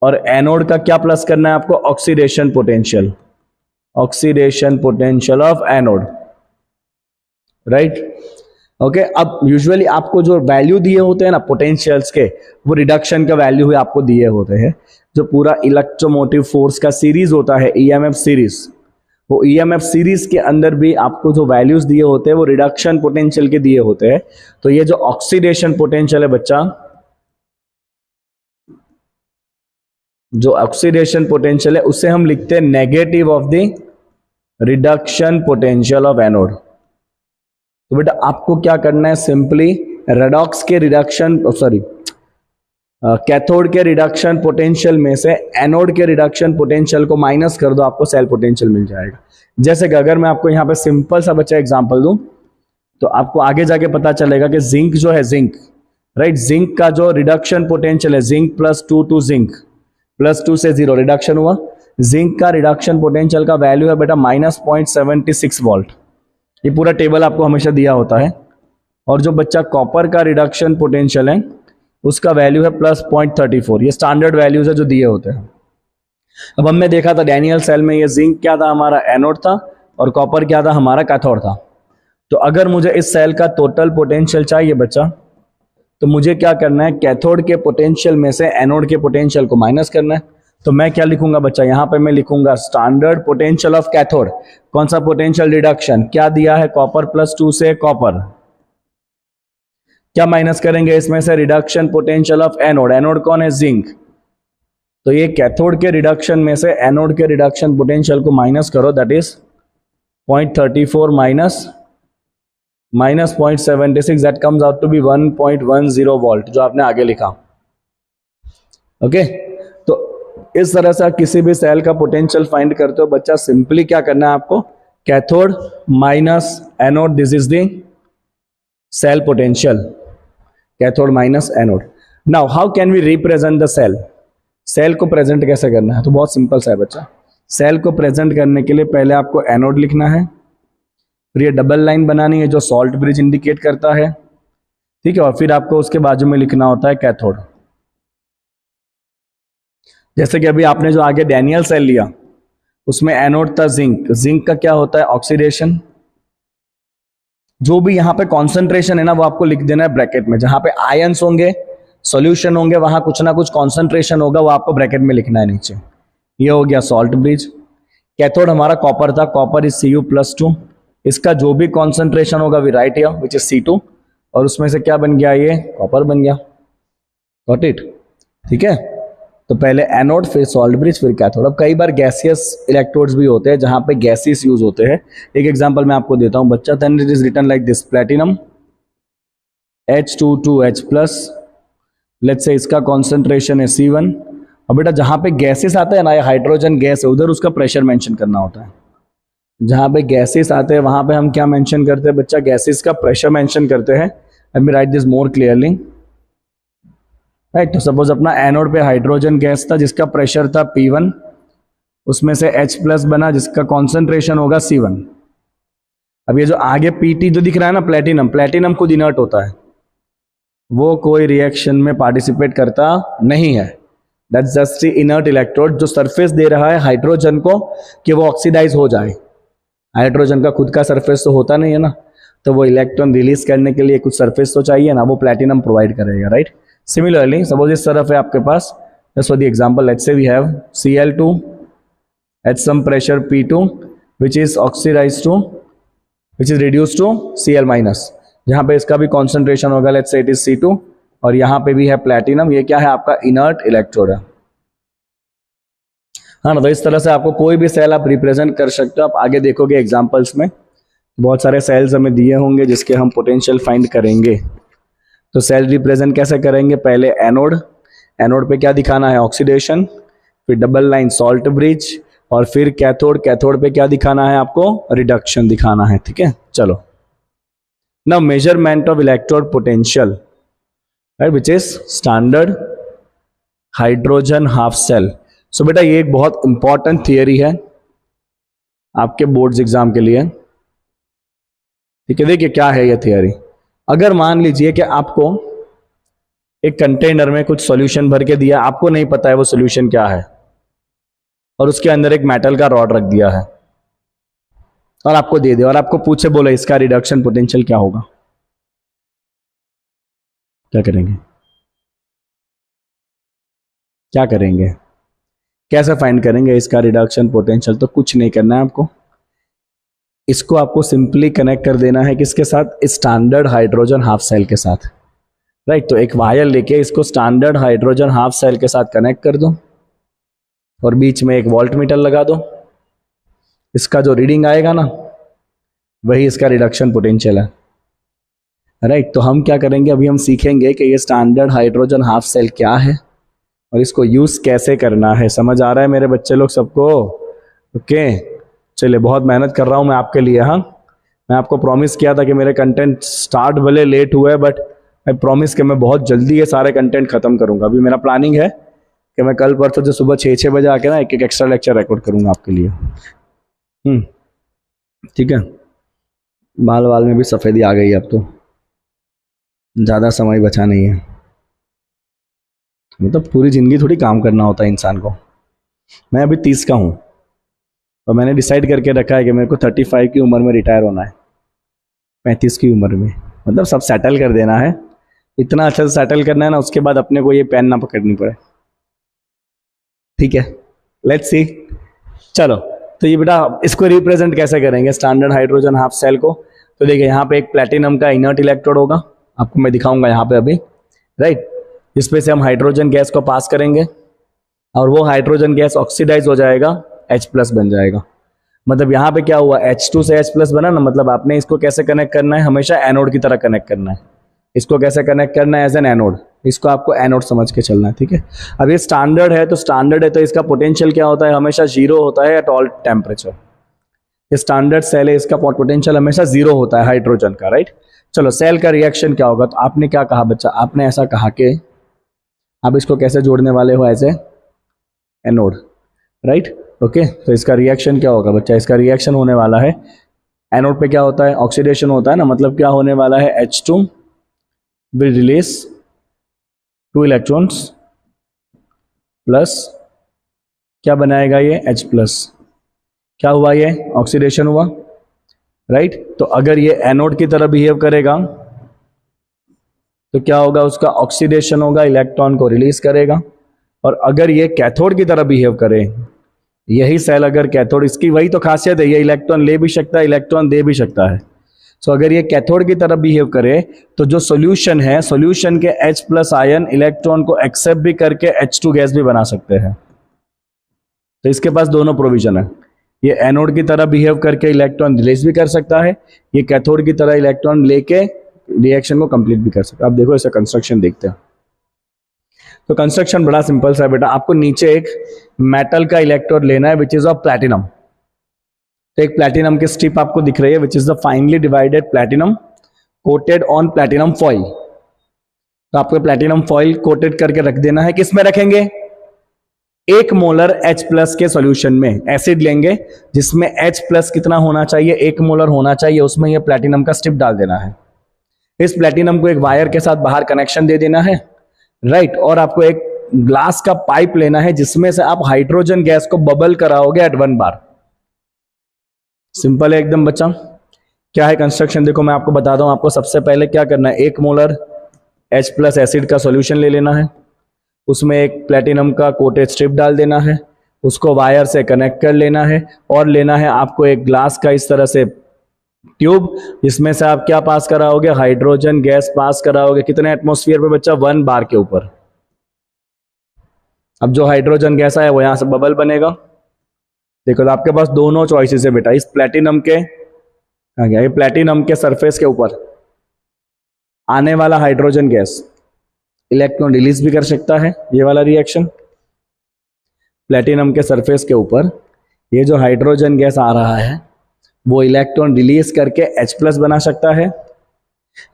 और एनोड का क्या प्लस करना है आपको, oxidation potential, oxidation potential of anode, right. Okay, अब यूजुअली आपको जो वैल्यू दिए होते हैं ना पोटेंशियल्स के, वो रिडक्शन का वैल्यू ही आपको दिए होते हैं। जो पूरा इलेक्ट्रोमोटिव फोर्स का सीरीज होता है, ईएमएफ सीरीज, वो ईएमएफ सीरीज के अंदर भी आपको जो वैल्यूज दिए होते हैं वो रिडक्शन पोटेंशियल के दिए होते हैं। तो ये जो ऑक्सीडेशन पोटेंशियल है बच्चा, जो ऑक्सीडेशन पोटेंशियल है उसे हम लिखते हैं negative of the reduction potential of anode. तो बेटा आपको क्या करना है, सिंपली रेडॉक्स के रिडक्शन, कैथोड के रिडक्शन पोटेंशियल में से एनोड के रिडक्शन पोटेंशियल को माइनस कर दो, आपको सेल पोटेंशियल मिल जाएगा। जैसे कि अगर मैं आपको यहाँ पे सिंपल सा बच्चा एग्जांपल दूं, तो आपको आगे जाके पता चलेगा कि जिंक जो है, जिंक, राइट, जिंक का जो रिडक्शन पोटेंशियल है, जिंक +2 टू जिंक, +2 से 0 रिडक्शन हुआ। जिंक का रिडक्शन पोटेंशियल का वैल्यू है बेटा -0.76 वोल्ट। ये पूरा टेबल आपको हमेशा दिया होता है। और जो बच्चा कॉपर का रिडक्शन पोटेंशियल है उसका वैल्यू है +0.34। ये स्टैंडर्ड वैल्यूज है जो दिए होते हैं। अब हमने देखा था डैनियल सेल में, ये जिंक क्या था, हमारा एनोड था, और कॉपर क्या था, हमारा कैथोड था। तो अगर मुझे इस सेल का टोटल पोटेंशियल चाहिए बच्चा, तो मुझे क्या करना है, कैथोड के पोटेंशियल में से एनोड के पोटेंशियल को माइनस करना है। तो मैं क्या लिखूंगा बच्चा, यहां पे मैं लिखूंगा स्टैंडर्ड पोटेंशियल ऑफ कैथोड। कौन सा पोटेंशियल, रिडक्शन, क्या दिया है, कॉपर +2 से कॉपर, क्या माइनस करेंगे इसमें से, reduction potential of anode. Anode कौन है, जिंक। तो ये कैथोड के रिडक्शन में से एनोड के रिडक्शन पोटेंशियल को माइनस करो, that is 0.34 minus 0.76, that comes out to be 1.10 volt, जो आपने आगे लिखा। ओके, तो इस तरह से किसी भी सेल का पोटेंशियल फाइंड करते हो बच्चा, सिंपली क्या करना है आपको, cathode minus anode, this is the cell potential, cathode minus anode. Now how can we represent the cell, cell को प्रेजेंट कैसे करना है, तो बहुत सिंपल सा है बच्चा। सेल को प्रेजेंट करने के लिए पहले आपको एनोड लिखना है, फिर ये डबल लाइन बनानी है जो सॉल्ट ब्रिज इंडिकेट करता है, ठीक है, और फिर आपको उसके बाजू में लिखना होता है कैथोड। जैसे कि अभी आपने जो आगे डैनियल सेल लिया उसमें एनोड था जिंक, जिंक का क्या होता है, ऑक्सीडेशन। जो भी यहाँ पे कॉन्सेंट्रेशन है ना वो आपको लिख देना है ब्रैकेट में, जहां पे आयंस होंगे, सॉल्यूशन होंगे, वहां कुछ ना कुछ कॉन्सेंट्रेशन होगा, वो आपको ब्रैकेट में लिखना है नीचे। ये हो गया सॉल्ट ब्रिज। कैथोड हमारा कॉपर था, कॉपर इज Cu+2, इसका जो भी कॉन्सेंट्रेशन होगा we write here which is C2, और उसमें से क्या बन गया, ये कॉपर बन गया। Got it? ठीक है, तो पहले एनोड फिर सॉल्ट ब्रिज फिर कैथोड। अब कई बार गैसियस इलेक्ट्रोड्स भी होते हैं जहां पे गैसेस यूज होते हैं। एक एग्जांपल मैं आपको देता हूं बच्चा, then it is written like this, platinum H22H+, let's say इसका कॉन्सेंट्रेशन है C1। अब बेटा जहां पे गैसेस आते हैं ना, या हाइड्रोजन गैस है, उधर उसका प्रेशर मेंशन करना होता है। जहां पे गैसेस आते हैं वहां पे हम क्या मेंशन करते हैं बच्चा, गैसेस का प्रेशर मेंशन करते हैं। Late me right this more clearly, right. तो सपोज अपना एनोड पे हाइड्रोजन गैस था जिसका प्रेशर था P1, उसमें से H+ बना जिसका कॉन्सेंट्रेशन होगा C1। अब ये जो आगे PT जो दिख रहा है ना, प्लेटिनम, प्लेटिनम खुद इनर्ट होता है, वो कोई रिएक्शन में पार्टिसिपेट करता नहीं है। दैट्स जस्ट इनर्ट इलेक्ट्रोड जो सरफेस दे रहा है हाइड्रोजन को कि वो ऑक्सीडाइज हो जाए। हाइड्रोजन का खुद का सरफेस तो होता नहीं है ना, तो वो इलेक्ट्रॉन रिलीज करने के लिए कुछ सरफेस तो चाहिए ना, वो प्लेटिनम प्रोवाइड करेगा, राइट। सिमिलरली सपोज इस तरफ है आपके पास, just for the example let's say we have Cl2 at some pressure P2 which is oxidized to which is reduced to Cl-, जहां पे इसका भी कॉन्सेंट्रेशन होगा let's say it is C2, और यहां पे भी है प्लेटिनम। ये क्या है आपका इनर्ट इलेक्ट्रोड है, हाँ ना। तो इस तरह से आपको कोई भी सेल आप रिप्रेजेंट कर सकते हो। आप आगे देखोगे एग्जांपल्स में बहुत सारे सेल्स हमें दिए होंगे जिसके हम पोटेंशियल फाइंड करेंगे। तो सेल रिप्रेजेंट कैसे करेंगे, पहले एनोड, एनोड पे क्या दिखाना है, ऑक्सीडेशन, फिर डबल लाइन सॉल्ट ब्रिज, और फिर कैथोड, कैथोड पे क्या दिखाना है आपको, रिडक्शन दिखाना है। ठीक है, चलो now measurement of electrode potential, right, which is standard hydrogen half cell. So बेटा ये एक बहुत इंपॉर्टेंट थियरी है आपके बोर्ड्स एग्जाम के लिए। ठीक है, देखिए क्या है ये थियरी। अगर मान लीजिए कि आपको एक कंटेनर में कुछ सॉल्यूशन भर के दिया, आपको नहीं पता है वो सॉल्यूशन क्या है, और उसके अंदर एक मेटल का रॉड रख दिया है और आपको दे दे, और आपको पूछे बोले इसका रिडक्शन पोटेंशियल क्या होगा, क्या करेंगे, क्या करेंगे, कैसे फाइंड करेंगे इसका रिडक्शन पोटेंशियल? तो कुछ नहीं करना है आपको, इसको आपको सिंपली कनेक्ट कर देना है किसके साथ, स्टैंडर्ड हाइड्रोजन हाफ सेल के साथ, राइट। तो एक वायर लेके इसको स्टैंडर्ड हाइड्रोजन हाफ सेल के साथ कनेक्ट कर दो, और बीच में एक वोल्ट मीटर लगा दो। इसका जो रीडिंग आएगा ना, वही इसका रिडक्शन पोटेंशियल है, राइट। तो हम क्या करेंगे, अभी हम सीखेंगे कि ये स्टैंडर्ड हाइड्रोजन हाफ सेल क्या है और इसको यूज कैसे करना है। समझ आ रहा है मेरे बच्चे लोग सबको? ओके, चलिए, बहुत मेहनत कर रहा हूं मैं आपके लिए। हाँ, मैं आपको प्रॉमिस किया था कि मेरे कंटेंट स्टार्ट भले लेट हुए, बट आई प्रॉमिस कि मैं बहुत जल्दी ये सारे कंटेंट खत्म करूंगा। अभी मेरा प्लानिंग है कि मैं कल परसों जो सुबह 6 बजे आके ना एक एक्स्ट्रा लेक्चर रिकॉर्ड करूंगा आपके लिए। ठीक है, बाल वाल में भी सफ़ेदी आ गई, अब तो ज़्यादा समय बचा नहीं है। मतलब पूरी ज़िंदगी थोड़ी काम करना होता है इंसान को। मैं अभी 30 का हूँ और मैंने डिसाइड करके रखा है कि मेरे को 35 की उम्र में रिटायर होना है, 35 की उम्र में, मतलब सब सेटल कर देना है, इतना अच्छा से सेटल करना है ना, उसके बाद अपने को ये पेन ना पकड़नी पड़े। ठीक है, लेट्स सी। चलो, तो ये बेटा इसको रिप्रेजेंट कैसे करेंगे स्टैंडर्ड हाइड्रोजन हाफ सेल को? तो देखिए यहाँ पे एक प्लेटिनम का इनर्ट इलेक्ट्रोड होगा, आपको मैं दिखाऊंगा यहाँ पे अभी, राइट। इस पे से हम हाइड्रोजन गैस को पास करेंगे और वो हाइड्रोजन गैस ऑक्सीडाइज हो जाएगा, H+ बन जाएगा। मतलब यहाँ पे क्या हुआ, H2 से H+ बना ना, मतलब आपने इसको कैसे कनेक्ट करना है, हमेशा एनोड की तरह कनेक्ट करना है। इसको कैसे कनेक्ट करना है, एज एन एनोड, इसको आपको एनोड समझ के चलना है। ठीक है, अब ये स्टैंडर्ड है, तो स्टैंडर्ड है तो इसका पोटेंशियल क्या होता है, हमेशा 0 होता है एट ऑल टेम्परेचर। ये स्टैंडर्ड सेल है, इसका पोटेंशियल हमेशा 0 होता है हाइड्रोजन का, राइट। चलो, सेल का रिएक्शन क्या होगा? तो आपने क्या कहा बच्चा, आपने ऐसा कहा कि आप इसको कैसे जोड़ने वाले हो, as a anode, right. Okay, तो इसका रिएक्शन क्या होगा बच्चा? इसका रिएक्शन होने वाला है, एनोड पे क्या होता है, ऑक्सीडेशन होता है ना, मतलब क्या होने वाला है, H2 will release 2 electrons plus क्या बनाएगा ये, H+। क्या हुआ, ये ऑक्सीडेशन हुआ, राइट। तो अगर ये एनोड की तरह बिहेव करेगा तो क्या होगा, उसका ऑक्सीडेशन होगा, इलेक्ट्रॉन को रिलीज करेगा। और अगर ये कैथोड की तरह बिहेव करे यही सेल अगर कैथोड, इसकी वही तो खासियत है, ये इलेक्ट्रॉन ले भी सकता है, इलेक्ट्रॉन दे भी सकता है। सो अगर ये कैथोड की तरफ बिहेव करे तो जो सॉल्यूशन है, सॉल्यूशन के H+ आयन इलेक्ट्रॉन को एक्सेप्ट भी करके H2 गैस भी बना सकते हैं। तो इसके पास दोनों प्रोविजन है, ये एनोड की तरह बिहेव करके इलेक्ट्रॉन रिलीज भी कर सकता है, ये कैथोड की तरह इलेक्ट्रॉन लेके रिएक्शन को कंप्लीट भी कर सकता है। अब देखो इसका कंस्ट्रक्शन देखते हैं। तो कंस्ट्रक्शन बड़ा सिंपल सा है बेटा, आपको नीचे एक मेटल का इलेक्ट्रोड लेना है विच इज ऑफ प्लैटिनम। तो एक प्लैटिनम की स्ट्रिप आपको दिख रही है which is the finally divided platinum coated on platinum foil. तो आपको प्लैटिनम फॉइल कोटेड करके रख देना है। किस में रखेंगे? 1 मोलर H+ के सॉल्यूशन में एसिड लेंगे जिसमें H+ कितना होना चाहिए, 1 मोलर होना चाहिए, उसमें यह प्लैटिनम का स्ट्रिप डाल देना है। इस प्लैटिनम को एक वायर के साथ बाहर कनेक्शन दे देना है, राइट। और आपको एक ग्लास का पाइप लेना है जिसमें से आप हाइड्रोजन गैस को बबल कराओगे एट 1 बार। सिंपल है एकदम बच्चा। क्या है कंस्ट्रक्शन, देखो मैं आपको बताता हूं। आपको सबसे पहले क्या करना है, 1 मोलर H+ एसिड का सॉल्यूशन ले लेना है, उसमें एक प्लैटिनम का कोटेड स्ट्रिप डाल देना है, उसको वायर से कनेक्ट कर लेना है, और लेना है आपको एक ग्लास का इस तरह से ट्यूब जिसमें से आप क्या पास कराओगे, हाइड्रोजन गैस पास कराओगे। कितने एटमॉस्फेयर पे बच्चा? 1 बार के ऊपर। अब जो हाइड्रोजन गैस है वो यहां से बबल बनेगा। देखो तो आपके पास दोनों चॉइसेस है बेटा, इस प्लैटिनम के ये प्लैटिनम के सरफेस के ऊपर आने वाला हाइड्रोजन गैस इलेक्ट्रॉन रिलीज भी कर सकता है, ये वाला रिएक्शन। प्लैटिनम के सरफेस के ऊपर ये जो हाइड्रोजन गैस आ रहा है वो इलेक्ट्रॉन रिलीज करके H+ बना सकता है,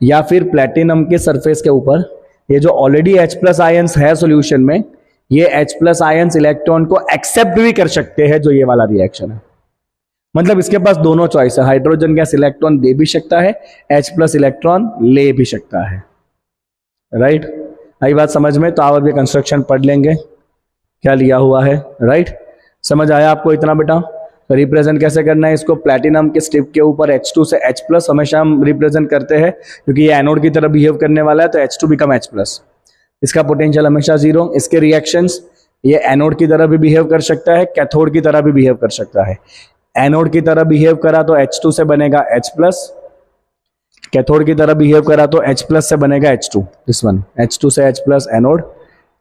या फिर प्लैटिनम के सरफेस के ऊपर ये जो ऑलरेडी H+ आयंस है सॉल्यूशन में, ये H+ आयंस इलेक्ट्रॉन को एक्सेप्ट भी कर सकते हैं, जो ये वाला रिएक्शन है। मतलब इसके पास दोनों चॉइस है, हाइड्रोजन गैस इलेक्ट्रॉन दे भी सकता है, H+ इलेक्ट्रॉन ले भी सकता है, राइट। आई बात समझ में? तो आप भी कंस्ट्रक्शन पढ़ लेंगे क्या लिया हुआ है, राइट। समझ आया आपको इतना बेटा? तो रिप्रेजेंट कैसे करना है इसको, प्लैटिनम के स्ट्रिप के ऊपर H2 से H+ हमेशा हम रिप्रेजेंट करते हैं क्योंकि ये एनोड की तरह बिहेव करने वाला है, तो H2 बिकम H+। इसका पोटेंशियल हमेशा 0। इसके रिएक्शंस, ये एनोड की तरह भी बिहेव कर सकता है, कैथोड की तरह भी बिहेव कर सकता है। एनोड की तरह बिहेव करा तो H2 से बनेगा H+, कैथोड की तरह बिहेव करा तो H+ से बनेगा H2। दिस वन H2 से H+ एनोड,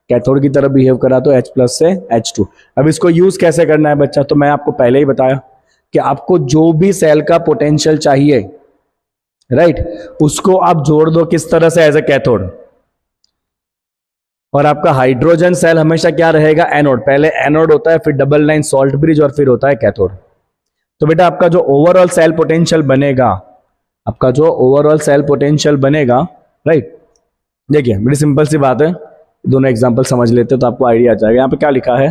कैथोड की तरह बिहेव करा तो H+ से H2। अब इसको यूज कैसे करना है बच्चा, तो मैं आपको पहले ही बताया कि आपको जो भी सेल का पोटेंशियल चाहिए, राइट, उसको आप जोड़ दो किस तरह से, एज ए कैथोड। और आपका हाइड्रोजन सेल हमेशा क्या रहेगा, एनोड। पहले एनोड होता है, फिर डबल लाइन सॉल्ट ब्रिज, और फिर होता है कैथोड। तो बेटा आपका जो ओवरऑल सेल पोटेंशियल बनेगा, आपका जो ओवरऑल सेल पोटेंशियल बनेगा, राइट, देखिए बड़ी सिंपल सी बात है, दोनों एग्जांपल समझ लेते हो तो आपको आइडिया आ जाएगा। यहाँ पे क्या लिखा है,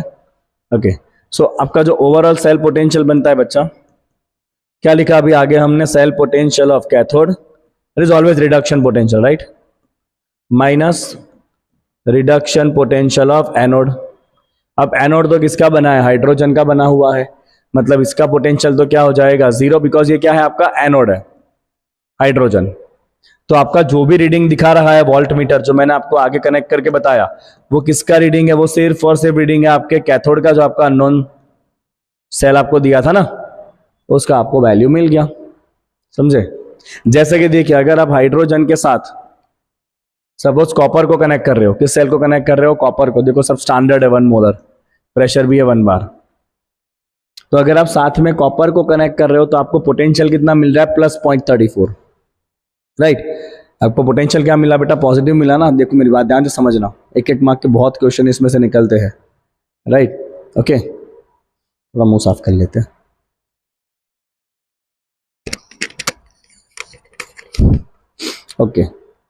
ओके। सो आपका जो ओवरऑल सेल पोटेंशियल बनता है बच्चा, क्या लिखा अभी आगे हमने, cell potential of cathode is always reduction potential, right, minus reduction potential of anode. अब एनोड तो किसका बना है, हाइड्रोजन का बना हुआ है, मतलब इसका पोटेंशियल तो क्या हो जाएगा, 0, बिकॉज ये क्या है, आपका एनोड है, हाइड्रोजन। तो आपका जो भी रीडिंग दिखा रहा है वोल्ट मीटर, जो मैंने आपको आगे कनेक्ट करके बताया, वो किसका रीडिंग है, वो सिर्फ और सिर्फ रीडिंग है आपके कैथोड का, जो आपका अननोन सेल आपको दिया था ना, उसका आपको वैल्यू मिल गया, समझे। जैसे कि देखिए, अगर आप हाइड्रोजन के साथ सपोज कॉपर को कनेक्ट कर रहे हो, किस सेल को कनेक्ट कर रहे हो, कॉपर को, देखो सब स्टैंडर्ड है, 1 मोलर, प्रेशर भी है 1 बार। तो अगर आप साथ में कॉपर को कनेक्ट कर रहे हो तो आपको पोटेंशियल कितना मिल रहा है, +0.34, राइट। आपको पोटेंशियल क्या मिला बेटा, पॉजिटिव मिला ना। देखो मेरी बात ध्यान से समझना, एक एक मार्क के बहुत क्वेश्चन इसमें से निकलते हैं, राइट, ओके। थोड़ा मुंह साफ कर लेते हैं। ओके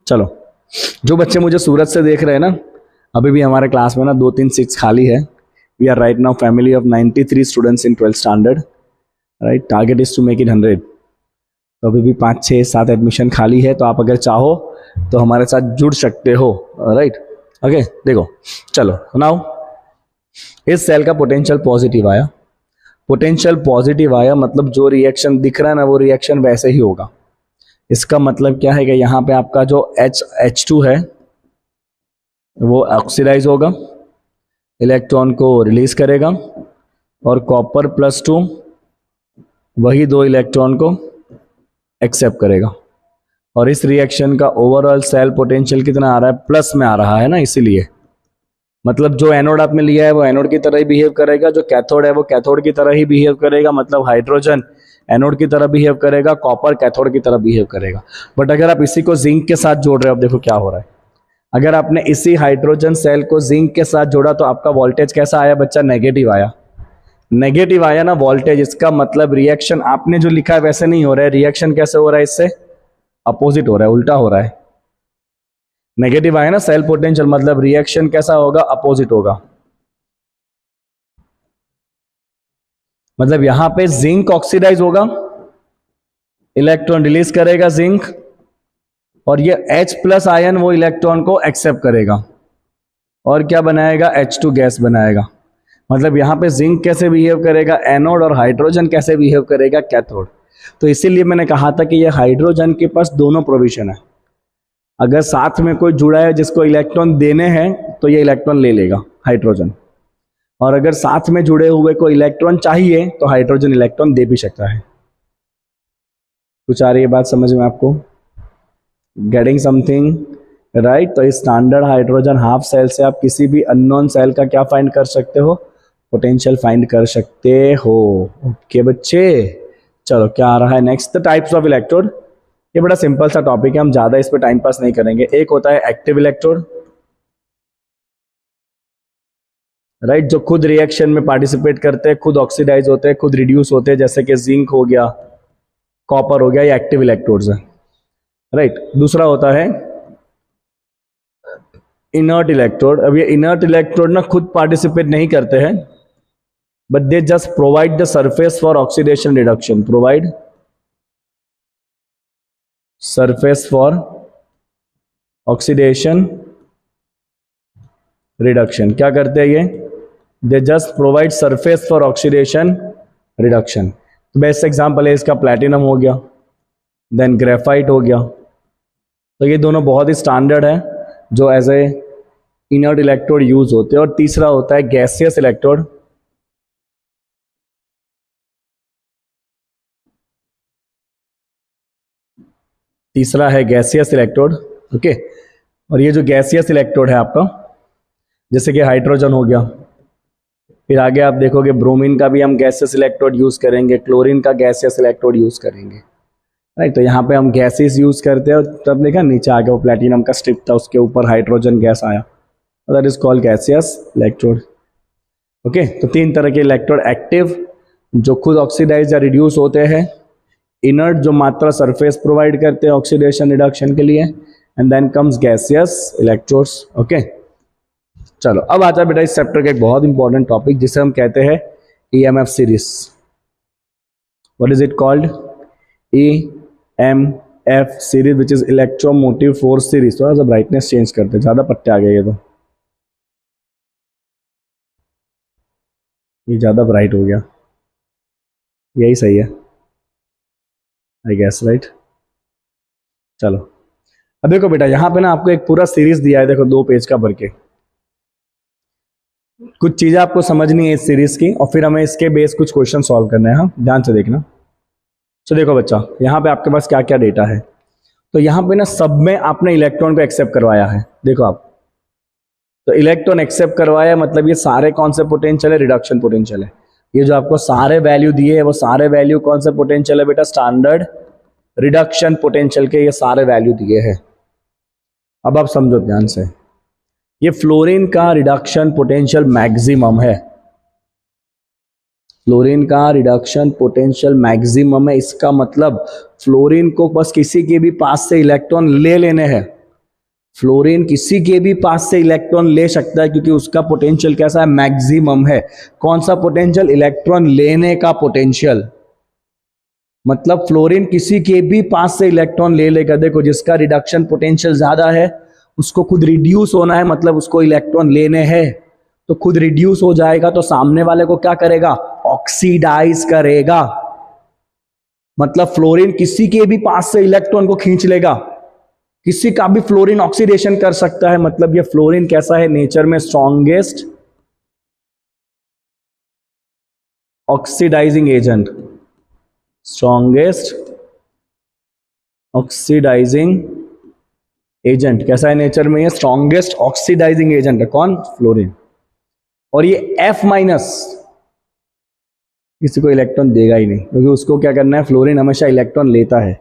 चलो, जो बच्चे मुझे सूरत से देख रहे हैं ना, अभी भी हमारे क्लास में ना 2-3 सीट्स खाली है। We are right now family of 93 students in 12th standard, right. Target is to make it 100। तो अभी भी 5, 6, 7 एडमिशन खाली है, तो आप अगर चाहो तो हमारे साथ जुड़ सकते हो, राइट, ओके। देखो चलो, नाउ इस सेल का पोटेंशियल पॉजिटिव आया। पोटेंशियल पॉजिटिव आया मतलब जो रिएक्शन दिख रहा है ना, वो रिएक्शन वैसे ही होगा। इसका मतलब क्या है कि यहाँ पे आपका जो H2 है वो ऑक्सीडाइज होगा, इलेक्ट्रॉन को रिलीज करेगा, और कॉपर +2 वही 2 इलेक्ट्रॉन को एक्सेप्ट करेगा। और इस रिएक्शन का ओवरऑल सेल पोटेंशियल कितना आ रहा है, प्लस में आ रहा है ना, इसीलिए मतलब जो एनोड आपने लिया है वो एनोड की तरह ही बिहेव करेगा, जो कैथोड है वो कैथोड की तरह ही बिहेव करेगा, मतलब हाइड्रोजन एनोड की तरह बिहेव करेगा, कॉपर कैथोड की तरह बिहेव करेगा। बट अगर आप इसी को जिंक के साथ जोड़ रहे हो, अब देखो क्या हो रहा है, अगर आपने इसी हाइड्रोजन सेल को जिंक के साथ जोड़ा तो आपका वोल्टेज कैसा आया बच्चा, नेगेटिव आया। नेगेटिव आया ना वोल्टेज, इसका मतलब रिएक्शन आपने जो लिखा है वैसे नहीं हो रहा है, रिएक्शन कैसे हो रहा है, इससे अपोजिट हो रहा है, उल्टा हो रहा है। नेगेटिव आया ना सेल पोटेंशियल, मतलब रिएक्शन कैसा होगा, अपोजिट होगा। मतलब यहां पे जिंक ऑक्सीडाइज होगा, इलेक्ट्रॉन रिलीज करेगा जिंक, और ये H+ आयन वो इलेक्ट्रॉन को एक्सेप्ट करेगा और क्या बनाएगा, H2 गैस बनाएगा। मतलब यहां पे जिंक कैसे बिहेव करेगा, एनोड, और हाइड्रोजन कैसे बिहेव करेगा, कैथोड। तो इसीलिए मैंने कहा था कि ये हाइड्रोजन के पास दोनों प्रोविजन है। अगर साथ में कोई जुड़ा है जिसको इलेक्ट्रॉन देने हैं तो ये इलेक्ट्रॉन ले लेगा हाइड्रोजन, और अगर साथ में जुड़े हुए को इलेक्ट्रॉन चाहिए तो हाइड्रोजन इलेक्ट्रॉन दे भी सकता है। कुछ आ रही है बात समझ में आपको, गेटिंग समथिंग राइट। तो इस स्टैंडर्ड हाइड्रोजन हाफ सेल से आप किसी भी अननोन सेल का क्या फाइंड कर सकते हो, पोटेंशियल फाइंड कर सकते हो। ओके बच्चे, चलो क्या आ रहा है next, the types of electrode. ये बड़ा सिंपल सा टॉपिक है, हम ज्यादा इस पे टाइम पास नहीं करेंगे। एक होता है एक्टिव इलेक्ट्रोड, राइट, जो खुद रिएक्शन में पार्टिसिपेट करते हैं, खुद ऑक्सीडाइज होते हैं, खुद रिड्यूस होते हैं, जैसे कि जिंक हो गया, कॉपर हो गया, ये एक्टिव इलेक्ट्रोड्स है, राइट। दूसरा होता है इनर्ट इलेक्ट्रोड। अब ये इनर्ट इलेक्ट्रोड ना खुद पार्टिसिपेट नहीं करते हैं, but they just provide the surface for oxidation reduction, provide surface for oxidation reduction. क्या करते हैं ये, they just provide surface for oxidation reduction. तो बेस्ट एग्जांपल है इसका प्लैटिनम हो गया, देन ग्रेफाइट हो गया। तो ये दोनों बहुत ही स्टैंडर्ड है जो as a inert electrode use होते हैं। और तीसरा होता है गैसियस इलेक्ट्रोड। तीसरा है गैसियस इलेक्ट्रोड, ओके। और ये जो गैसियस इलेक्ट्रोड है आपका, जैसे कि हाइड्रोजन हो गया, फिर आगे आप देखोगे ब्रोमीन का भी हम गैसियस इलेक्ट्रोड यूज करेंगे, क्लोरीन का गैसियस इलेक्ट्रोड यूज करेंगे, राइट। तो यहाँ पे हम गैसेस यूज करते हैं, तब देखा नीचे आगे वो प्लेटिनम का स्ट्रिप था, उसके ऊपर हाइड्रोजन गैस आया, that is called gaseous electrode, okay. तो तीन तरह के इलेक्ट्रोड, एक्टिव जो खुद ऑक्सीडाइज या रिड्यूस होते हैं, इनर्ट जो मात्रा सरफेस प्रोवाइड करते हैं ऑक्सीडेशन रिडक्शन के लिए, and then comes gaseous electrodes, okay. चलो अब आता है बेटा इस चैप्टर का एक बहुत इंपॉर्टेंट टॉपिक जिसे हम कहते हैं EMF series. What is it called, EMF series which is electromotive force series. थोड़ा सा ब्राइटनेस चेंज करते हैं, ज्यादा पट्टे आ गए ये ज्यादा ब्राइट हो गया, यही सही है आई गेस, राइट। चलो अब देखो बेटा यहाँ पे ना आपको एक पूरा सीरीज दिया है, देखो 2 पेज का भर के। कुछ चीजें आपको समझनी है इस सीरीज की, और फिर हमें इसके बेस कुछ क्वेश्चन सॉल्व करने हैं, हाँ ध्यान से देखना। तो देखो बच्चा, यहाँ पे आपके पास क्या क्या डेटा है। तो यहाँ पे ना सब में आपने इलेक्ट्रॉन को एक्सेप्ट करवाया है, देखो आप। तो इलेक्ट्रॉन एक्सेप्ट करवाया मतलब ये सारे कौन से पोटेंशियल है, रिडक्शन पोटेंशियल है। ये जो आपको सारे वैल्यू दिए है वो सारे वैल्यू कौन से पोटेंशियल है बेटा, स्टैंडर्ड रिडक्शन पोटेंशियल के ये सारे वैल्यू दिए हैं। अब आप समझो ध्यान से, ये फ्लोरीन का रिडक्शन पोटेंशियल मैक्सिमम है, फ्लोरीन का रिडक्शन पोटेंशियल मैक्सिमम है। इसका मतलब फ्लोरीन को बस किसी के भी पास से इलेक्ट्रॉन ले लेने हैं, फ्लोरीन किसी के भी पास से इलेक्ट्रॉन ले सकता है, क्योंकि उसका पोटेंशियल कैसा है, मैक्सिमम है। कौन सा पोटेंशियल, इलेक्ट्रॉन लेने का पोटेंशियल। मतलब फ्लोरीन किसी के भी पास से इलेक्ट्रॉन ले लेगा। देखो जिसका रिडक्शन पोटेंशियल ज्यादा है उसको खुद रिड्यूस होना है, मतलब उसको इलेक्ट्रॉन लेने हैं, तो खुद रिड्यूस हो जाएगा, तो सामने वाले को क्या करेगा, ऑक्सीडाइज करेगा। मतलब फ्लोरीन किसी के भी पास से इलेक्ट्रॉन को खींच लेगा, किसी का भी फ्लोरीन ऑक्सीडेशन कर सकता है। मतलब ये फ्लोरीन कैसा है, नेचर में strongest oxidizing agent, strongest oxidizing agent कैसा है नेचर में? ये स्ट्रॉन्गेस्ट ऑक्सीडाइजिंग एजेंट है। कौन? फ्लोरीन। और ये F माइनस किसी को इलेक्ट्रॉन देगा ही नहीं, क्योंकि उसको क्या करना है, फ्लोरीन हमेशा इलेक्ट्रॉन लेता है,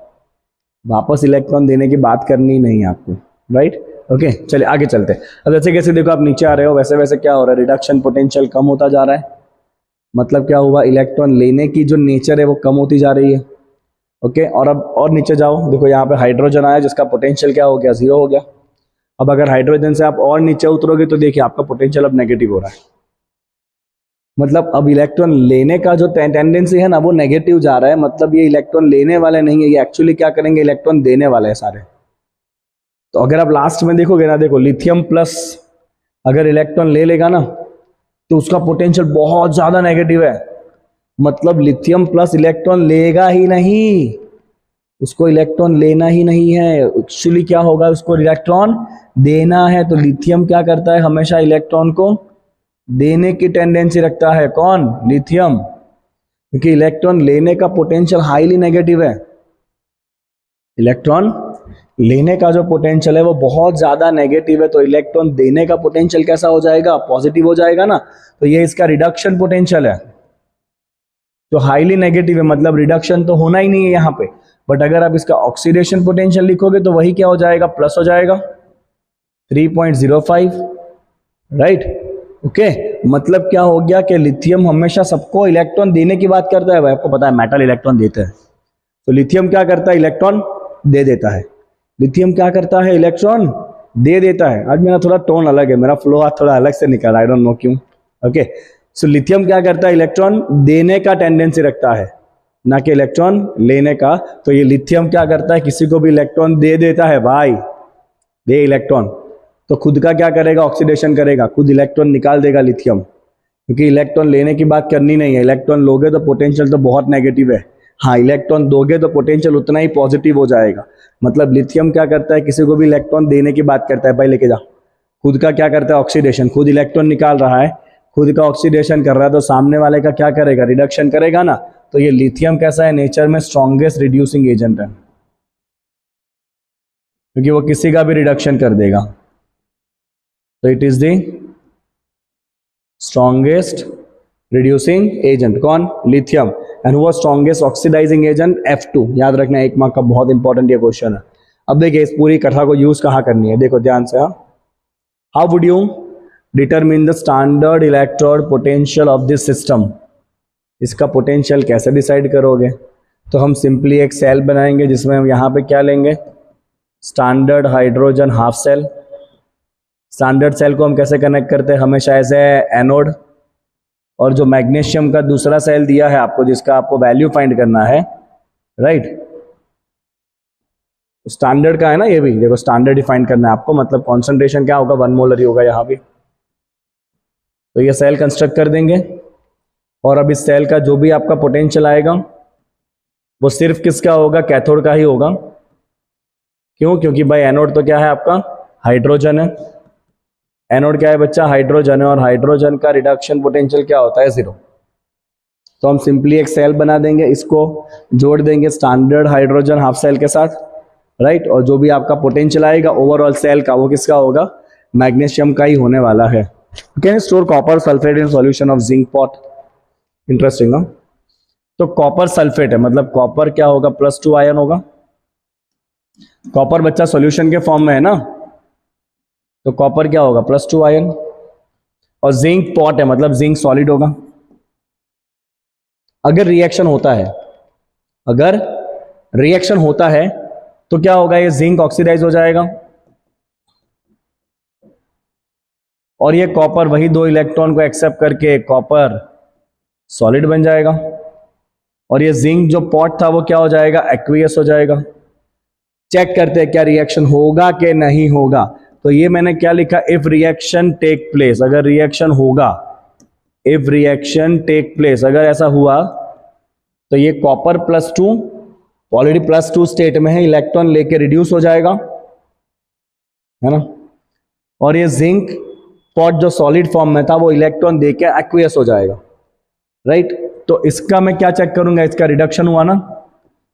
वापस इलेक्ट्रॉन देने की बात करनी नहीं है आपको, राइट? ओके, चलिए आगे चलते हैं। अब जैसे कैसे देखो आप नीचे आ रहे हो, वैसे वैसे क्या हो रहा है, रिडक्शन पोटेंशियल कम होता जा रहा है। मतलब क्या हुआ, इलेक्ट्रॉन लेने की जो नेचर है वो कम होती जा रही है। ओके, और अब और नीचे जाओ, देखो यहाँ पे हाइड्रोजन आया जिसका पोटेंशियल क्या हो गया, 0 हो गया। अब अगर हाइड्रोजन से आप और नीचे उतरोगे तो देखिए आपका पोटेंशियल अब नेगेटिव हो रहा है। मतलब अब इलेक्ट्रॉन लेने का जो टेंडेंसी है ना वो नेगेटिव जा रहा है। मतलब ये इलेक्ट्रॉन लेने वाले नहीं है, ये एक्चुअली क्या करेंगे, इलेक्ट्रॉन देने वाले हैं सारे। तो अगर आप लास्ट में देखोगे ना, देखो लिथियम प्लस अगर इलेक्ट्रॉन ले लेगा ना तो उसका पोटेंशियल बहुत ज्यादा नेगेटिव है। मतलब लिथियम प्लस इलेक्ट्रॉन लेगा ही नहीं, उसको इलेक्ट्रॉन लेना ही नहीं है। एक्चुअली क्या होगा, उसको इलेक्ट्रॉन देना है। तो लिथियम क्या करता है, हमेशा इलेक्ट्रॉन को देने की टेंडेंसी रखता है। कौन? लिथियम, क्योंकि इलेक्ट्रॉन लेने का पोटेंशियल हाईली नेगेटिव है। इलेक्ट्रॉन लेने का जो पोटेंशियल है वो बहुत ज्यादा नेगेटिव है, तो इलेक्ट्रॉन देने का पोटेंशियल कैसा हो जाएगा, पॉजिटिव हो जाएगा ना। तो ये इसका रिडक्शन पोटेंशियल है जो हाईली नेगेटिव है, मतलब रिडक्शन तो होना ही नहीं है यहाँ पे। बट अगर आप इसका ऑक्सीडेशन पोटेंशियल लिखोगे तो वही क्या हो जाएगा, प्लस हो जाएगा 3.05, राइट? ओके, मतलब क्या हो गया कि लिथियम हमेशा सबको इलेक्ट्रॉन देने की बात करता है। भाई आपको पता है मेटल इलेक्ट्रॉन देते हैं, तो लिथियम क्या करता है, इलेक्ट्रॉन दे देता है। लिथियम क्या करता है, इलेक्ट्रॉन दे देता है। आज मेरा थोड़ा टोन अलग है, मेरा फ्लो आज थोड़ा अलग से निकला, आई डोंट नो क्यों। ओके, सो लिथियम क्या करता है, इलेक्ट्रॉन देने का टेंडेंसी रखता है, ना कि इलेक्ट्रॉन लेने का। तो ये लिथियम क्या करता है, किसी को भी इलेक्ट्रॉन दे देता है। भाई दे इलेक्ट्रॉन, तो खुद का क्या करेगा, ऑक्सीडेशन करेगा, खुद इलेक्ट्रॉन निकाल देगा लिथियम, क्योंकि इलेक्ट्रॉन लेने की बात करनी नहीं है। इलेक्ट्रॉन लोगे तो पोटेंशियल तो बहुत नेगेटिव है, हाँ इलेक्ट्रॉन दोगे तो पोटेंशियल उतना ही पॉजिटिव हो जाएगा। मतलब लिथियम क्या करता है, किसी को भी इलेक्ट्रॉन देने की बात करता है, भाई लेके जा। खुद का क्या करता है, ऑक्सीडेशन, खुद इलेक्ट्रॉन निकाल रहा है, खुद का ऑक्सीडेशन कर रहा है, तो सामने वाले का क्या करेगा, रिडक्शन करेगा ना। तो ये लिथियम कैसा है, नेचर में स्ट्रॉन्गेस्ट रिड्यूसिंग एजेंट है, क्योंकि वो किसी का भी रिडक्शन कर देगा। तो it is the strongest reducing agent. कौन? लिथियम। एंड हुआ स्ट्रॉन्गेस्ट ऑक्सीडाइजिंग एजेंट F2। याद रखना, 1 मार्क का बहुत इंपॉर्टेंट ये क्वेश्चन है। अब देखिए इस पूरी कथा को यूज कहाँ करनी है, देखो ध्यान से। How would you determine the standard electrode potential of this system? इसका पोटेंशियल कैसे डिसाइड करोगे? तो हम सिंपली एक सेल बनाएंगे जिसमें हम यहाँ पे क्या लेंगे, standard hydrogen half cell. Standard cell को हम कैसे कनेक्ट करते हैं, हमेशा ऐसे एनोड, और जो मैग्नीशियम का दूसरा सेल दिया है आपको, जिसका आपको वैल्यू फाइंड करना है, राइट? स्टैंडर्ड का है ना ये भी, देखो स्टैंडर्ड डिफाइन करना है आपको, मतलब कॉन्सेंट्रेशन क्या होगा, 1 मोलर ही होगा यहाँ भी। तो ये सेल कंस्ट्रक्ट कर देंगे, और अब इस सेल का जो भी आपका पोटेंशियल आएगा वो सिर्फ किसका होगा, कैथोड का ही होगा। क्यों? क्योंकि भाई एनोड तो क्या है आपका, हाइड्रोजन है। एनोड क्या है बच्चा, हाइड्रोजन है, और हाइड्रोजन का रिडक्शन पोटेंशियल क्या होता है, 0। तो हम सिंपली एक सेल बना देंगे, इसको जोड़ देंगे स्टैंडर्ड हाइड्रोजन हाफ सेल के साथ, राइट? और जो भी आपका पोटेंशियल आएगा ओवरऑल सेल का, वो किसका होगा, मैग्नीशियम का ही होने वाला है। Can store copper sulphate in solution of zinc pot? Interesting ना। तो कॉपर सल्फेट है, मतलब कॉपर क्या होगा, +2 आयन होगा। कॉपर बच्चा सॉल्यूशन के फॉर्म में है ना, तो कॉपर क्या होगा, +2 आयन। और जिंक पॉट है, मतलब जिंक सॉलिड होगा। अगर रिएक्शन होता है, अगर रिएक्शन होता है तो क्या होगा, ये जिंक ऑक्सीडाइज हो जाएगा, और ये कॉपर वही 2 इलेक्ट्रॉन को एक्सेप्ट करके कॉपर सॉलिड बन जाएगा। और ये जिंक जो पॉट था वो क्या हो जाएगा, एक्वियस हो जाएगा। चेक करते हैं क्या रिएक्शन होगा कि नहीं होगा। तो ये मैंने क्या लिखा, इफ रिएक्शन टेक प्लेस, अगर रिएक्शन होगा, इफ रिएक्शन टेक प्लेस, अगर ऐसा हुआ तो ये कॉपर +2 ऑलरेडी +2 स्टेट में है, इलेक्ट्रॉन लेके रिड्यूस हो जाएगा, है ना। और ये जिंक पॉट जो सॉलिड फॉर्म में था वो इलेक्ट्रॉन देके एक्वियस हो जाएगा, राइट? तो इसका मैं क्या चेक करूंगा, इसका रिडक्शन हुआ ना,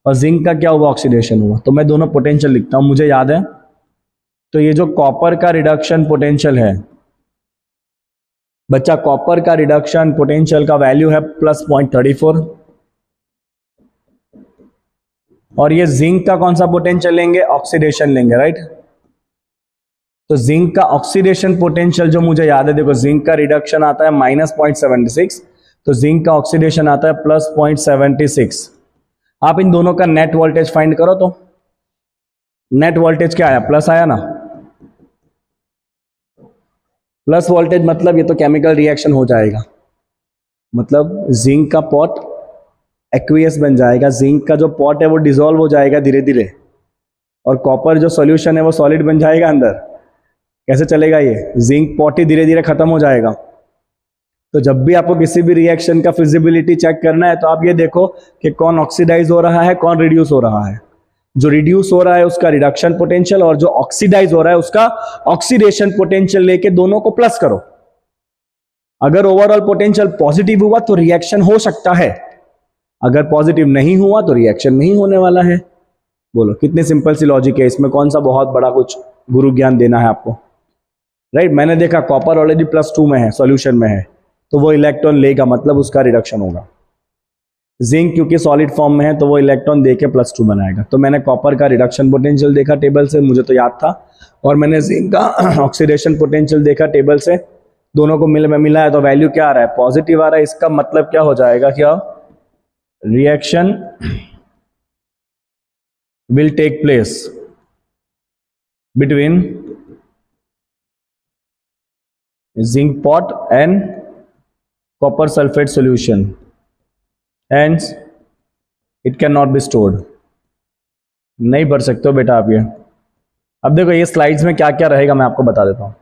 और जिंक का क्या हुआ, ऑक्सीडेशन हुआ। तो मैं दोनों पोटेंशियल लिखता हूं, मुझे याद है। तो ये जो कॉपर का रिडक्शन पोटेंशियल है बच्चा, कॉपर का रिडक्शन पोटेंशियल का वैल्यू है +0.34, और ये जिंक का कौन सा पोटेंशियल लेंगे, ऑक्सीडेशन लेंगे, राइट। तो जिंक का ऑक्सीडेशन पोटेंशियल जो मुझे याद है, देखो जिंक का रिडक्शन आता है -0.76, तो जिंक का ऑक्सीडेशन आता है +0.76। आप इन दोनों का नेट वोल्टेज फाइंड करो, तो नेट वोल्टेज क्या आया, प्लस आया ना। प्लस वोल्टेज मतलब ये तो केमिकल रिएक्शन हो जाएगा, मतलब जिंक का पॉट एक्वियस बन जाएगा, जिंक का जो पॉट है वो डिसॉल्व हो जाएगा धीरे धीरे, और कॉपर जो सॉल्यूशन है वो सॉलिड बन जाएगा अंदर। कैसे चलेगा ये, जिंक पॉट ही धीरे धीरे खत्म हो जाएगा। तो जब भी आपको किसी भी रिएक्शन का फिजिबिलिटी चेक करना है तो आप ये देखो कि कौन ऑक्सीडाइज हो रहा है, कौन रिड्यूस हो रहा है। जो रिड्यूस हो रहा है उसका रिडक्शन पोटेंशियल, और जो ऑक्सीडाइज हो रहा है उसका ऑक्सीडेशन पोटेंशियल लेके दोनों को प्लस करो। अगर ओवरऑल पोटेंशियल पॉजिटिव हुआ तो रिएक्शन हो सकता है, अगर पॉजिटिव नहीं हुआ तो रिएक्शन नहीं होने वाला है। बोलो कितनी सिंपल सी लॉजिक है, इसमें कौन सा बहुत बड़ा कुछ गुरु ज्ञान देना है आपको, राइट। मैंने देखा कॉपर ऑलरेडी +2 में है, सॉल्यूशन में है, तो वो इलेक्ट्रॉन लेगा, मतलब उसका रिडक्शन होगा। जिंक क्योंकि सॉलिड फॉर्म में है तो वो इलेक्ट्रॉन देके +2 बनाएगा। तो मैंने कॉपर का रिडक्शन पोटेंशियल देखा टेबल से, मुझे तो याद था, और मैंने जिंक का ऑक्सीडेशन पोटेंशियल देखा टेबल से, दोनों को मिला है तो वैल्यू क्या आ रहा है, पॉजिटिव आ रहा है। इसका मतलब क्या हो जाएगा, क्या reaction will take place between zinc pot and copper sulphate solution, hence it cannot be stored। नहीं भर सकते हो बेटा आप ये। अब देखो ये स्लाइड्स में क्या क्या रहेगा मैं आपको बता देता हूँ,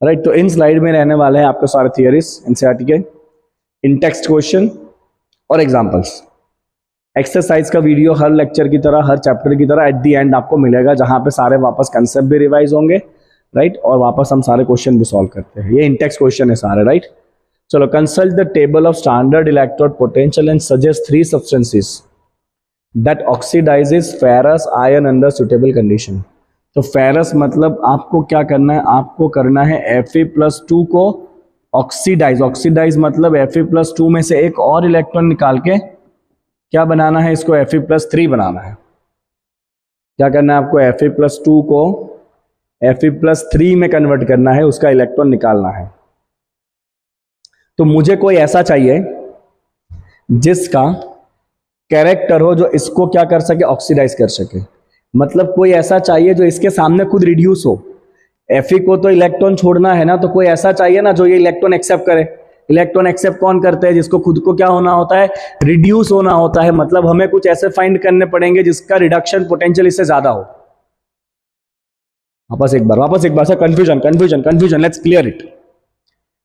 राइट। तो इन स्लाइड में रहने वाले हैं आपके सारे थियरीज एनसीईआरटी के, इन टेक्स्ट क्वेश्चन और एग्जांपल्स। एक्सरसाइज का वीडियो हर लेक्चर की तरह, हर चैप्टर की तरह एट दी एंड आपको मिलेगा, जहां पे सारे वापस कंसेप्ट भी रिवाइज होंगे, राइट, और वापस हम सारे क्वेश्चन भी सॉल्व करते हैं। ये इन टेक्स्ट क्वेश्चन है सारे, राइट। चलो, consult the table of standard electrode potential and suggest 3 substances that oxidises ferrous ion under suitable condition. तो फेरस मतलब आपको क्या करना है, आपको करना है Fe+2 को ऑक्सीडाइज। ऑक्सीडाइज मतलब Fe+2 में से एक और इलेक्ट्रॉन निकाल के क्या बनाना है, इसको Fe+3 बनाना है। क्या करना है आपको, Fe+2 को Fe+3 में कन्वर्ट करना है, उसका इलेक्ट्रॉन निकालना है। तो मुझे कोई ऐसा चाहिए जिसका कैरेक्टर हो जो इसको क्या कर सके, ऑक्सीडाइज कर सके। मतलब कोई ऐसा चाहिए जो इसके सामने खुद रिड्यूस हो। Fe को तो इलेक्ट्रॉन छोड़ना है ना, तो कोई ऐसा चाहिए ना जो ये इलेक्ट्रॉन एक्सेप्ट करे। इलेक्ट्रॉन एक्सेप्ट कौन करते हैं, जिसको खुद को क्या होना होता है, रिड्यूस होना होता है। मतलब हमें कुछ ऐसे फाइंड करने पड़ेंगे जिसका रिडक्शन पोटेंशियल इससे ज्यादा हो। वापस एक बार sir, confusion, let's clear it.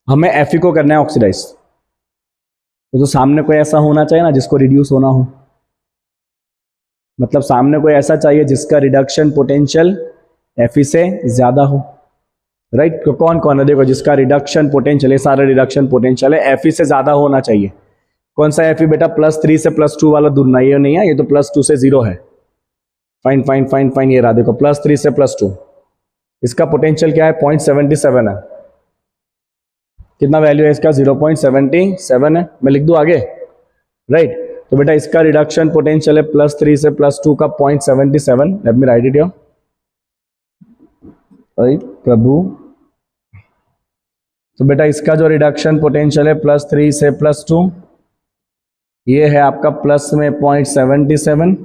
हमें Fe को करना है ऑक्सीडाइज, तो सामने कोई ऐसा होना चाहिए ना जिसको रिड्यूस होना हो। मतलब सामने कोई ऐसा चाहिए जिसका रिडक्शन पोटेंशियल Fe से ज्यादा हो, राइट। तो कौन कौन है, देखो जिसका रिडक्शन पोटेंशियल, ये सारे रिडक्शन पोटेंशियल है, Fe से ज्यादा होना चाहिए। कौन सा Fe बेटा, +3 से +2 वाला दूर, ये नहीं है, ये तो +2 से 0 है। फाइन, ये रहा, देखो +3 से +2, इसका पोटेंशियल क्या है, 0.77 है। कितना वैल्यू है इसका, 0.77 है। मैं लिख दूं आगे, राइट। तो बेटा इसका रिडक्शन पोटेंशियल है +3 से +2 का 0.77। Let me write it here, right Prabhu. तो बेटा इसका जो रिडक्शन पोटेंशियल है +3 से +2, ये है आपका प्लस में 0.77।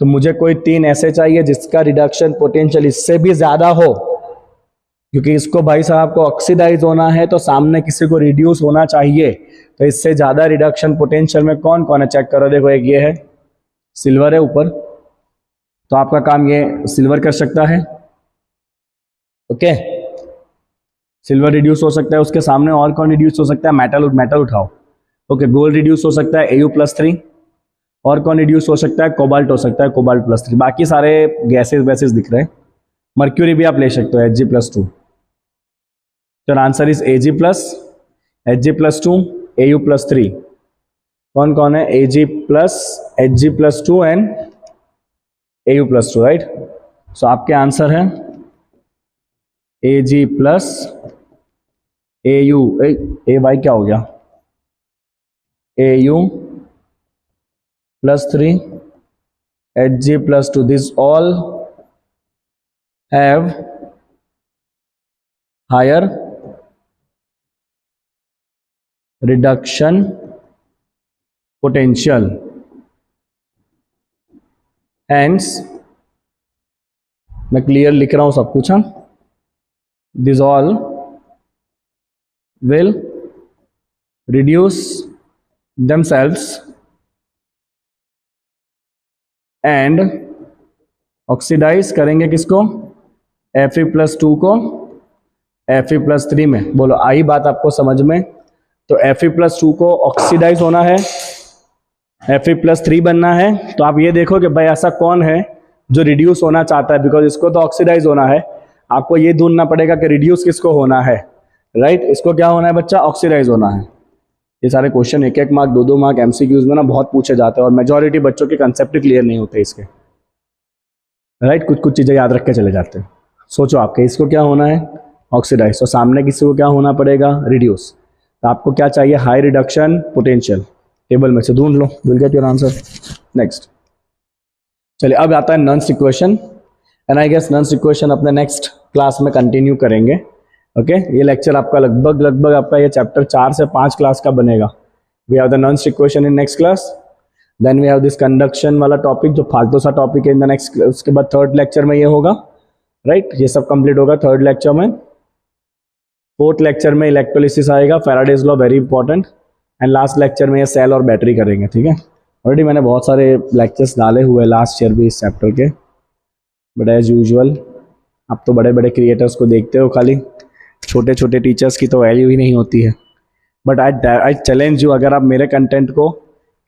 तो मुझे कोई 3 ऐसे चाहिए जिसका रिडक्शन पोटेंशियल इससे भी ज्यादा हो, क्योंकि इसको भाई साहब को ऑक्सीडाइज होना है तो सामने किसी को रिड्यूस होना चाहिए। तो इससे ज्यादा रिडक्शन पोटेंशियल में कौन कौन है, चेक करो। देखो एक ये है, सिल्वर है ऊपर, तो आपका काम ये सिल्वर कर सकता है, ओके। सिल्वर रिड्यूस हो सकता है, उसके सामने और कौन रिड्यूस हो सकता है, मेटल उठाओ, ओके। गोल्ड रिड्यूस हो सकता है Au+3, और कौन रिड्यूस हो सकता है, कोबाल्ट हो सकता है, कोबाल्ट+3। बाकी सारे गैसेस वैसेस दिख रहे हैं। मर्क्यूरी भी आप ले सकते हो, Hg+2। तो answer is Ag+, Hg+2, Au+3। कौन कौन है, Ag plus Hg+2 and Au+2, right. So आपके आंसर है Ag प्लस Au, Ay क्या हो गया, Au+3 Hg+2, this all have higher reduction potential, hence मैं क्लियर लिख रहा हूं सब कुछ, हाँ, this all will reduce themselves and oxidize करेंगे किसको, Fe+2 को Fe+3 में। बोलो आई बात आपको समझ में। तो Fe+2 को ऑक्सीडाइज होना है, Fe+3 बनना है। तो आप ये देखो कि भाई ऐसा कौन है जो रिड्यूस होना चाहता है, बिकॉज इसको तो ऑक्सीडाइज होना है, आपको ये ढूंढना पड़ेगा कि रिड्यूस किसको होना है, राइट। इसको क्या होना है बच्चा, ऑक्सीडाइज होना है। ये सारे क्वेश्चन 1-1 मार्क 2-2 मार्क एमसीक्यूज में ना बहुत पूछे जाते हैं, और मेजॉरिटी बच्चों के कंसेप्ट क्लियर नहीं होते इसके, राइट। कुछ कुछ चीज़ें याद रख के चले जाते हैं। सोचो आपके इसको क्या होना है, ऑक्सीडाइज, तो सामने किसी को क्या होना पड़ेगा, रिड्यूस। तो आपको क्या चाहिए, हाई रिडक्शन पोटेंशियल, टेबल में से ढूंढ लो, will get your answer. Next चलिए, अब आता है नॉन्स equation, and I guess नॉन्स equation अपने नेक्स्ट क्लास में कंटिन्यू करेंगे। ओके ये लेक्चर आपका लगभग आपका ये चैप्टर 4 से 5 क्लास का बनेगा। वी हैव द नॉन्स equation in next class, then we have this conduction वाला टॉपिक जो फालतू सा टॉपिक है इन द नेक्स्ट, उसके बाद थर्ड लेक्चर में ये होगा, राइट। ये सब कंप्लीट होगा थर्ड लेक्चर में। फोर्थ लेक्चर में इलेक्ट्रोलिसिस आएगा, Faraday's law very important, and last lecture में ये सेल और बैटरी करेंगे, ठीक है। ऑलरेडी मैंने बहुत सारे लेक्चर्स डाले हुए लास्ट ईयर भी इस चैप्टर के, बट एज यूजुअल आप तो बड़े बड़े क्रिएटर्स को देखते हो, खाली छोटे छोटे टीचर्स की तो वैल्यू ही नहीं होती है। बट आई चैलेंज यू, अगर आप मेरे कंटेंट को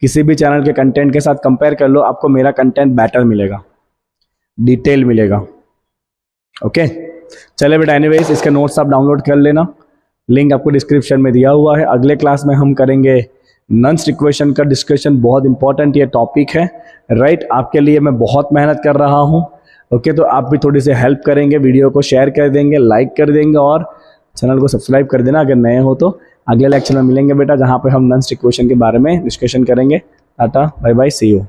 किसी भी चैनल के कंटेंट के साथ कंपेयर कर लो, आपको मेरा कंटेंट बेटर मिलेगा, डिटेल मिलेगा। ओके चले बेटा, एनीवेज इसके नोट्स आप डाउनलोड कर लेना, लिंक आपको डिस्क्रिप्शन में दिया हुआ है। अगले क्लास में हम करेंगे नॉन्स इक्वेशन का डिस्कशन, बहुत इंपॉर्टेंट ये टॉपिक है, राइट। आपके लिए मैं बहुत मेहनत कर रहा हूँ। ओके तो आप भी थोड़ी सी हेल्प करेंगे, वीडियो को शेयर कर देंगे, लाइक कर देंगे, और चैनल को सब्सक्राइब कर देना अगर नए हो तो। अगले लेक्चर में मिलेंगे बेटा, जहाँ पे हम नॉन्स इक्वेशन के बारे में डिस्कशन करेंगे। Tata bye bye, see you.